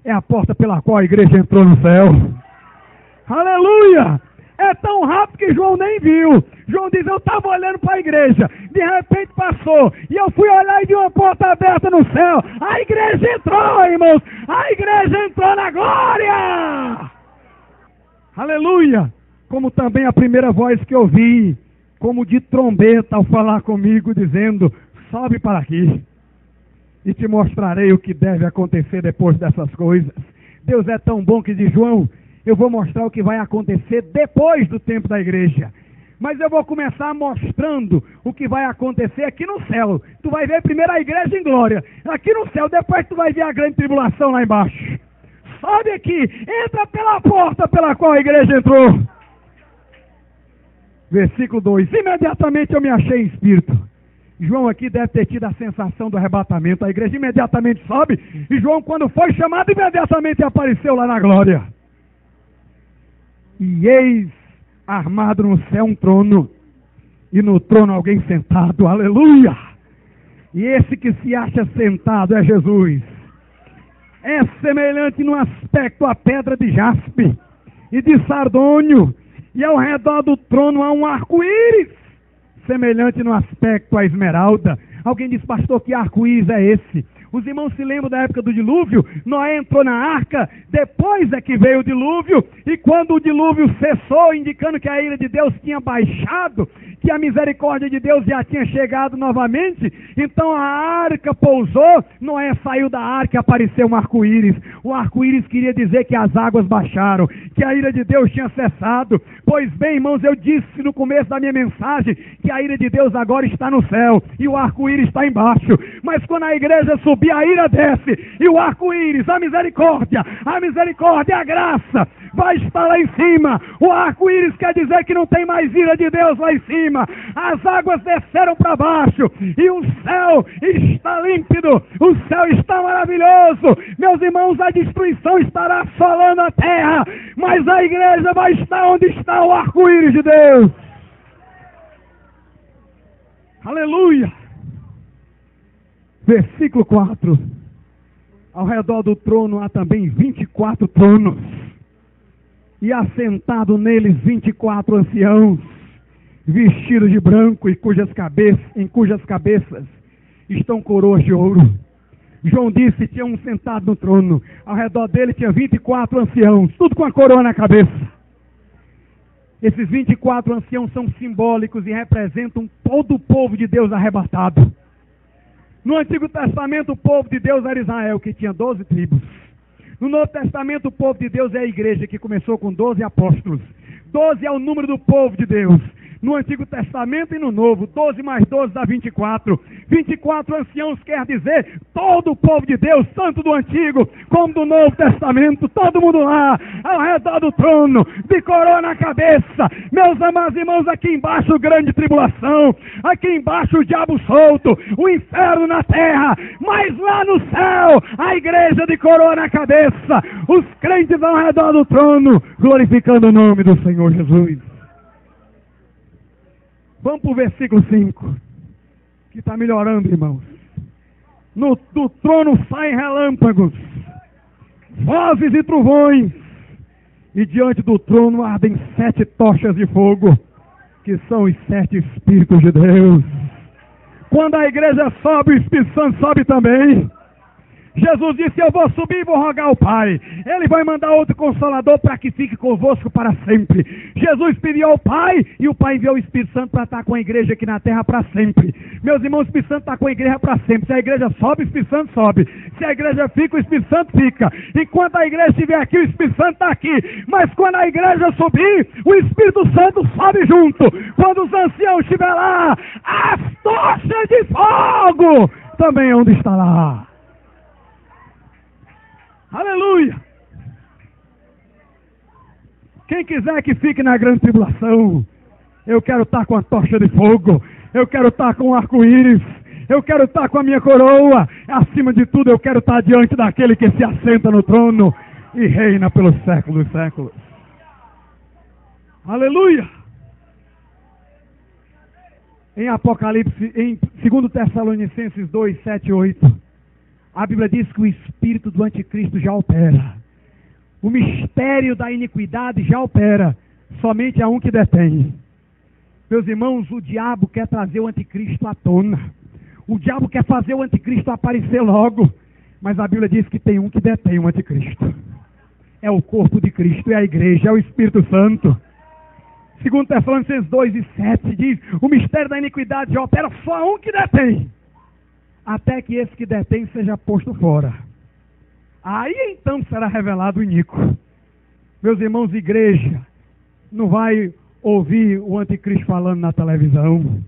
É a porta pela qual a igreja entrou no céu. Aleluia! É tão rápido que João nem viu. João diz, eu estava olhando para a igreja, de repente passou, e eu fui olhar e vi uma porta aberta no céu. A igreja entrou, irmãos! A igreja entrou na glória! Aleluia! Como também a primeira voz que ouvi, como de trombeta ao falar comigo, dizendo, sobe para aqui, e te mostrarei o que deve acontecer depois dessas coisas. Deus é tão bom que diz, João, eu vou mostrar o que vai acontecer depois do tempo da igreja. Mas eu vou começar mostrando o que vai acontecer aqui no céu. Tu vai ver primeiro a igreja em glória. Aqui no céu, depois tu vai ver a grande tribulação lá embaixo. Sobe aqui, entra pela porta pela qual a igreja entrou. Versículo 2. Imediatamente eu me achei em espírito. João aqui deve ter tido a sensação do arrebatamento. A igreja imediatamente sobe. E João, quando foi chamado, imediatamente apareceu lá na glória. E eis armado no céu um trono, e no trono alguém sentado, aleluia! E esse que se acha sentado é Jesus. É semelhante no aspecto à pedra de jaspe e de sardônio, e ao redor do trono há um arco-íris, semelhante no aspecto à esmeralda. Alguém diz, pastor, que arco-íris é esse? Os irmãos se lembram da época do dilúvio? Noé entrou na arca, depois é que veio o dilúvio, e quando o dilúvio cessou, indicando que a ira de Deus tinha baixado, que a misericórdia de Deus já tinha chegado novamente, então a arca pousou, Noé saiu da arca e apareceu um arco-íris. O arco-íris queria dizer que as águas baixaram, que a ira de Deus tinha cessado. Pois bem, irmãos, eu disse no começo da minha mensagem que a ira de Deus agora está no céu e o arco-íris está embaixo. Mas quando a igreja subir, a ira desce e o arco-íris, a misericórdia, a graça vai estar lá em cima. O arco-íris quer dizer que não tem mais ira de Deus lá em cima. As águas desceram para baixo e o céu está límpido, o céu está maravilhoso. Meus irmãos, a destruição estará assolando a terra, mas a igreja vai estar onde está o arco-íris de Deus. Aleluia! Versículo 4. Ao redor do trono há também 24 tronos, e assentado neles 24 anciãos, vestidos de branco, em cujas cabeças estão coroas de ouro. João disse, tinha um sentado no trono, ao redor dele tinha 24 anciãos, tudo com a coroa na cabeça. Esses 24 anciãos são simbólicos e representam todo o povo de Deus arrebatado. No Antigo Testamento, o povo de Deus era Israel, que tinha 12 tribos. No Novo Testamento, o povo de Deus é a igreja, que começou com 12 apóstolos. 12 é o número do povo de Deus. No Antigo Testamento e no Novo, 12 mais 12 dá 24. 24 anciãos quer dizer todo o povo de Deus, tanto do Antigo como do Novo Testamento, todo mundo lá, ao redor do trono, de coroa na cabeça. Meus amados irmãos, aqui embaixo grande tribulação, aqui embaixo o diabo solto, o inferno na terra, mas lá no céu, a igreja de coroa na cabeça, os crentes ao redor do trono, glorificando o nome do Senhor Jesus. Vamos para o versículo 5, que está melhorando, irmãos. Do trono saem relâmpagos, vozes e trovões, e diante do trono ardem 7 tochas de fogo, que são os 7 Espíritos de Deus. Quando a igreja sobe, o Espírito Santo sobe também. Jesus disse, eu vou subir e vou rogar ao Pai. Ele vai mandar outro Consolador para que fique convosco para sempre. Jesus pediu ao Pai e o Pai enviou o Espírito Santo para estar com a igreja aqui na terra para sempre. Meus irmãos, o Espírito Santo está com a igreja para sempre. Se a igreja sobe, o Espírito Santo sobe. Se a igreja fica, o Espírito Santo fica. Enquanto a igreja estiver aqui, o Espírito Santo está aqui. Mas quando a igreja subir, o Espírito Santo sobe junto. Quando os anciãos estiver lá, as tochas de fogo também onde está lá. Aleluia! Quem quiser que fique na grande tribulação, eu quero estar com a tocha de fogo, eu quero estar com o arco-íris, eu quero estar com a minha coroa, acima de tudo eu quero estar diante daquele que se assenta no trono e reina pelos séculos dos séculos. Aleluia! Em Apocalipse, em 2 Tessalonicenses 2, 7 e 8, a Bíblia diz que o espírito do anticristo já opera. O mistério da iniquidade já opera. Somente há um que detém. Meus irmãos, o diabo quer trazer o anticristo à tona. O diabo quer fazer o anticristo aparecer logo. Mas a Bíblia diz que tem um que detém o anticristo. É o corpo de Cristo, é a igreja, é o Espírito Santo. 2 Tessalonicenses 2 e 7 diz, o mistério da iniquidade já opera, só há um que detém. Até que esse que detém seja posto fora. Aí então será revelado o iníquo. Meus irmãos, igreja não vai ouvir o anticristo falando na televisão.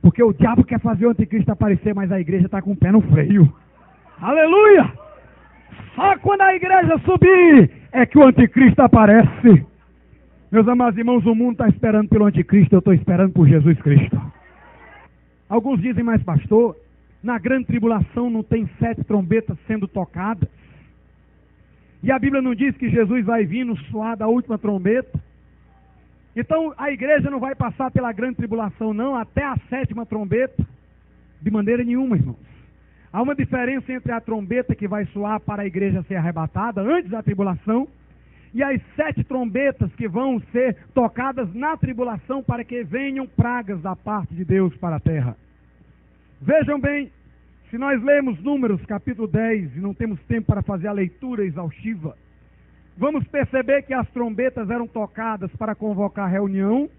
Porque o diabo quer fazer o anticristo aparecer, mas a igreja está com o pé no freio. Aleluia! Só quando a igreja subir é que o anticristo aparece. Meus amados irmãos, o mundo está esperando pelo anticristo, eu estou esperando por Jesus Cristo. Alguns dizem, mas pastor, na grande tribulação não tem 7 trombetas sendo tocadas? E a Bíblia não diz que Jesus vai vir no soar da última trombeta? Então a igreja não vai passar pela grande tribulação não, até a 7ª trombeta? De maneira nenhuma, irmãos. Há uma diferença entre a trombeta que vai soar para a igreja ser arrebatada antes da tribulação e as 7 trombetas que vão ser tocadas na tribulação para que venham pragas da parte de Deus para a terra. Vejam bem, Se nós lemos Números capítulo 10 e não temos tempo para fazer a leitura exaustiva, vamos perceber que as trombetas eram tocadas para convocar a reunião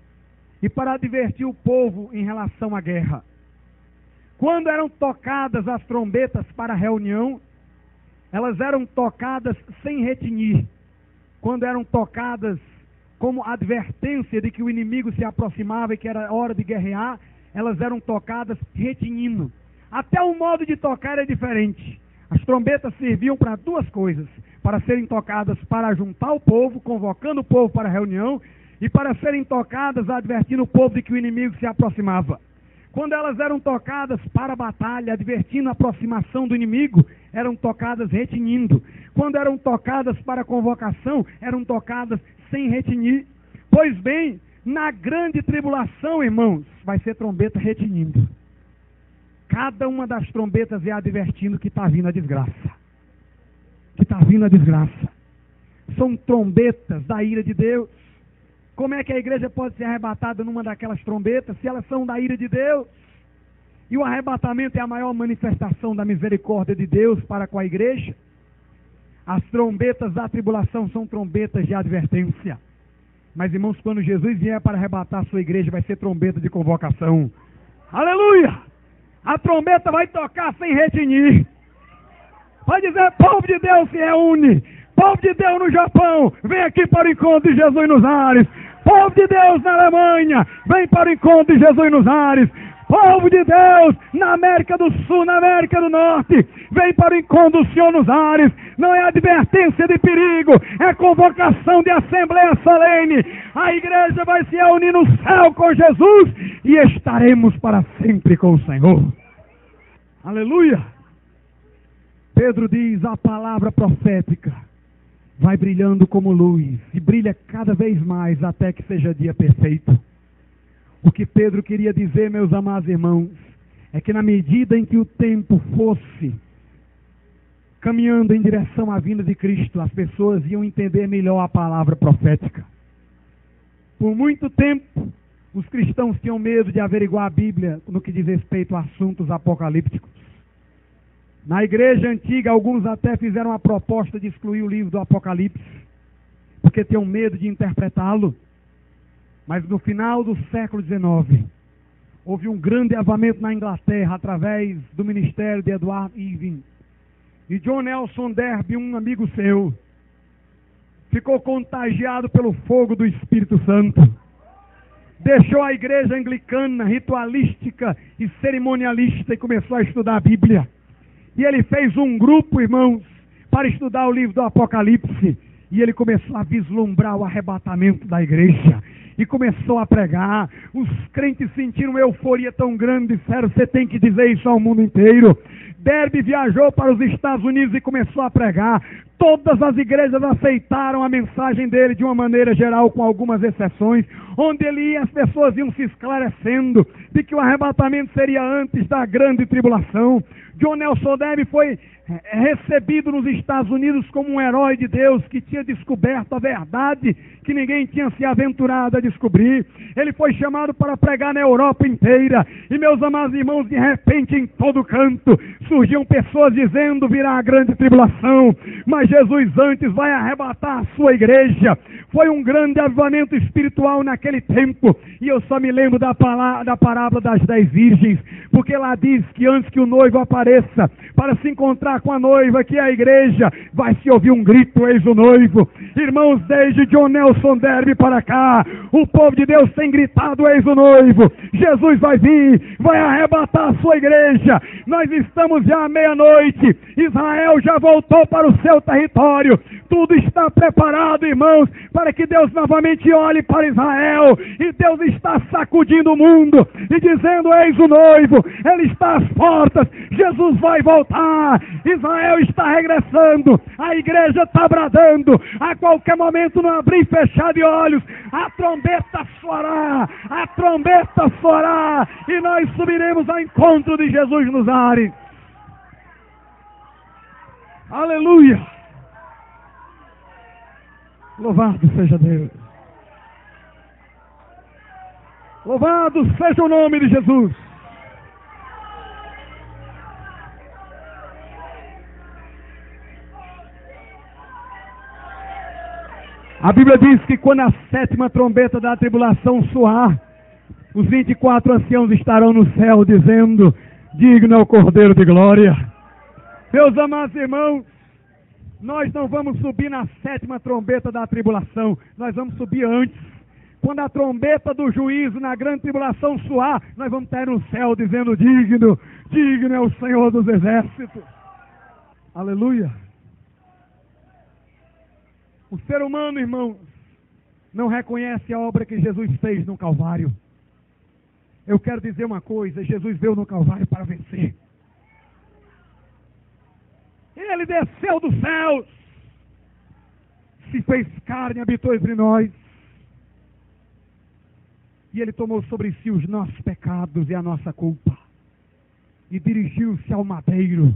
e para advertir o povo em relação à guerra. Quando eram tocadas as trombetas para a reunião, elas eram tocadas sem retinir. Quando eram tocadas como advertência de que o inimigo se aproximava e que era hora de guerrear, elas eram tocadas retinindo. Até o modo de tocar é diferente. As trombetas serviam para duas coisas: para serem tocadas para juntar o povo, convocando o povo para a reunião, e para serem tocadas advertindo o povo de que o inimigo se aproximava. Quando elas eram tocadas para a batalha, advertindo a aproximação do inimigo, eram tocadas retinindo. Quando eram tocadas para a convocação, eram tocadas sem retinir. Pois bem, na grande tribulação, irmãos, vai ser trombeta retinindo. Cada uma das trombetas é advertindo que está vindo a desgraça. Que está vindo a desgraça. São trombetas da ira de Deus. Como é que a igreja pode ser arrebatada numa daquelas trombetas se elas são da ira de Deus? E o arrebatamento é a maior manifestação da misericórdia de Deus para com a igreja. As trombetas da tribulação são trombetas de advertência. Mas, irmãos, quando Jesus vier para arrebatar a sua igreja, vai ser trombeta de convocação. Aleluia! A trombeta vai tocar sem retinir. Vai dizer: povo de Deus se reúne. Povo de Deus no Japão, vem aqui para o encontro de Jesus nos ares. Povo de Deus na Alemanha, vem para o encontro de Jesus nos ares. Povo de Deus na América do Sul, na América do Norte, vem para o encontro do Senhor nos ares. Não é advertência de perigo, é convocação de assembleia solene. A igreja vai se reunir no céu com Jesus e estaremos para sempre com o Senhor. Aleluia! Pedro diz: a palavra profética vai brilhando como luz, e brilha cada vez mais até que seja dia perfeito. O que Pedro queria dizer, meus amados irmãos, é que na medida em que o tempo fosse caminhando em direção à vinda de Cristo, as pessoas iam entender melhor a palavra profética. Por muito tempo, os cristãos tinham medo de averiguar a Bíblia no que diz respeito a assuntos apocalípticos. Na igreja antiga, alguns até fizeram a proposta de excluir o livro do Apocalipse, porque tinham medo de interpretá-lo. Mas no final do século XIX, houve um grande avamento na Inglaterra, através do ministério de Edward Irving. E John Nelson Darby, um amigo seu, ficou contagiado pelo fogo do Espírito Santo. Deixou a igreja anglicana, ritualística e cerimonialista, e começou a estudar a Bíblia. E ele fez um grupo, irmãos, para estudar o livro do Apocalipse. E ele começou a vislumbrar o arrebatamento da igreja. E começou a pregar. Os crentes sentiram uma euforia tão grande, disseram: você tem que dizer isso ao mundo inteiro. Darby viajou para os Estados Unidos e começou a pregar. Todas as igrejas aceitaram a mensagem dele de uma maneira geral, com algumas exceções. Onde ele ia, as pessoas iam se esclarecendo de que o arrebatamento seria antes da grande tribulação. John Nelson Darby foi recebido nos Estados Unidos como um herói de Deus que tinha descoberto a verdade que ninguém tinha se aventurado a descobrir. Ele foi chamado para pregar na Europa inteira. E, meus amados irmãos, de repente, em todo canto, surgiam pessoas dizendo: virá a grande tribulação, mas Jesus antes vai arrebatar a sua igreja. Foi um grande avivamento espiritual naquele tempo. E eu só me lembro da parábola das 10 virgens, porque lá diz que antes que o noivo apareça para se encontrar com a noiva, que é a igreja, vai se ouvir um grito: eis o noivo. Irmãos, desde John Nelson Darby para cá, o povo de Deus tem gritado: eis o noivo. Jesus vai vir, vai arrebatar a sua igreja. Nós estamos já à meia-noite, Israel já voltou para o seu território. Tudo está preparado, irmãos, para que Deus novamente olhe para Israel. E Deus está sacudindo o mundo e dizendo: eis o noivo, ele está às portas, Jesus vai voltar, Israel está regressando, a igreja está bradando. A qualquer momento, no abrir e fechar de olhos, a trombeta soará, a trombeta soará, e nós subiremos ao encontro de Jesus nos ares. Aleluia! Louvado seja Deus. Louvado seja o nome de Jesus. A Bíblia diz que quando a 7ª trombeta da tribulação soar, os 24 anciãos estarão no céu dizendo: digno é o Cordeiro de glória. Meus amados irmãos, nós não vamos subir na 7ª trombeta da tribulação, nós vamos subir antes. Quando a trombeta do juízo na grande tribulação soar, nós vamos estar no céu dizendo: digno, digno é o Senhor dos exércitos. Aleluia. O ser humano, irmãos, não reconhece a obra que Jesus fez no Calvário. Eu quero dizer uma coisa: Jesus veio no Calvário para vencer. Ele desceu dos céus, se fez carne, habitou entre nós. E Ele tomou sobre si os nossos pecados e a nossa culpa. E dirigiu-se ao madeiro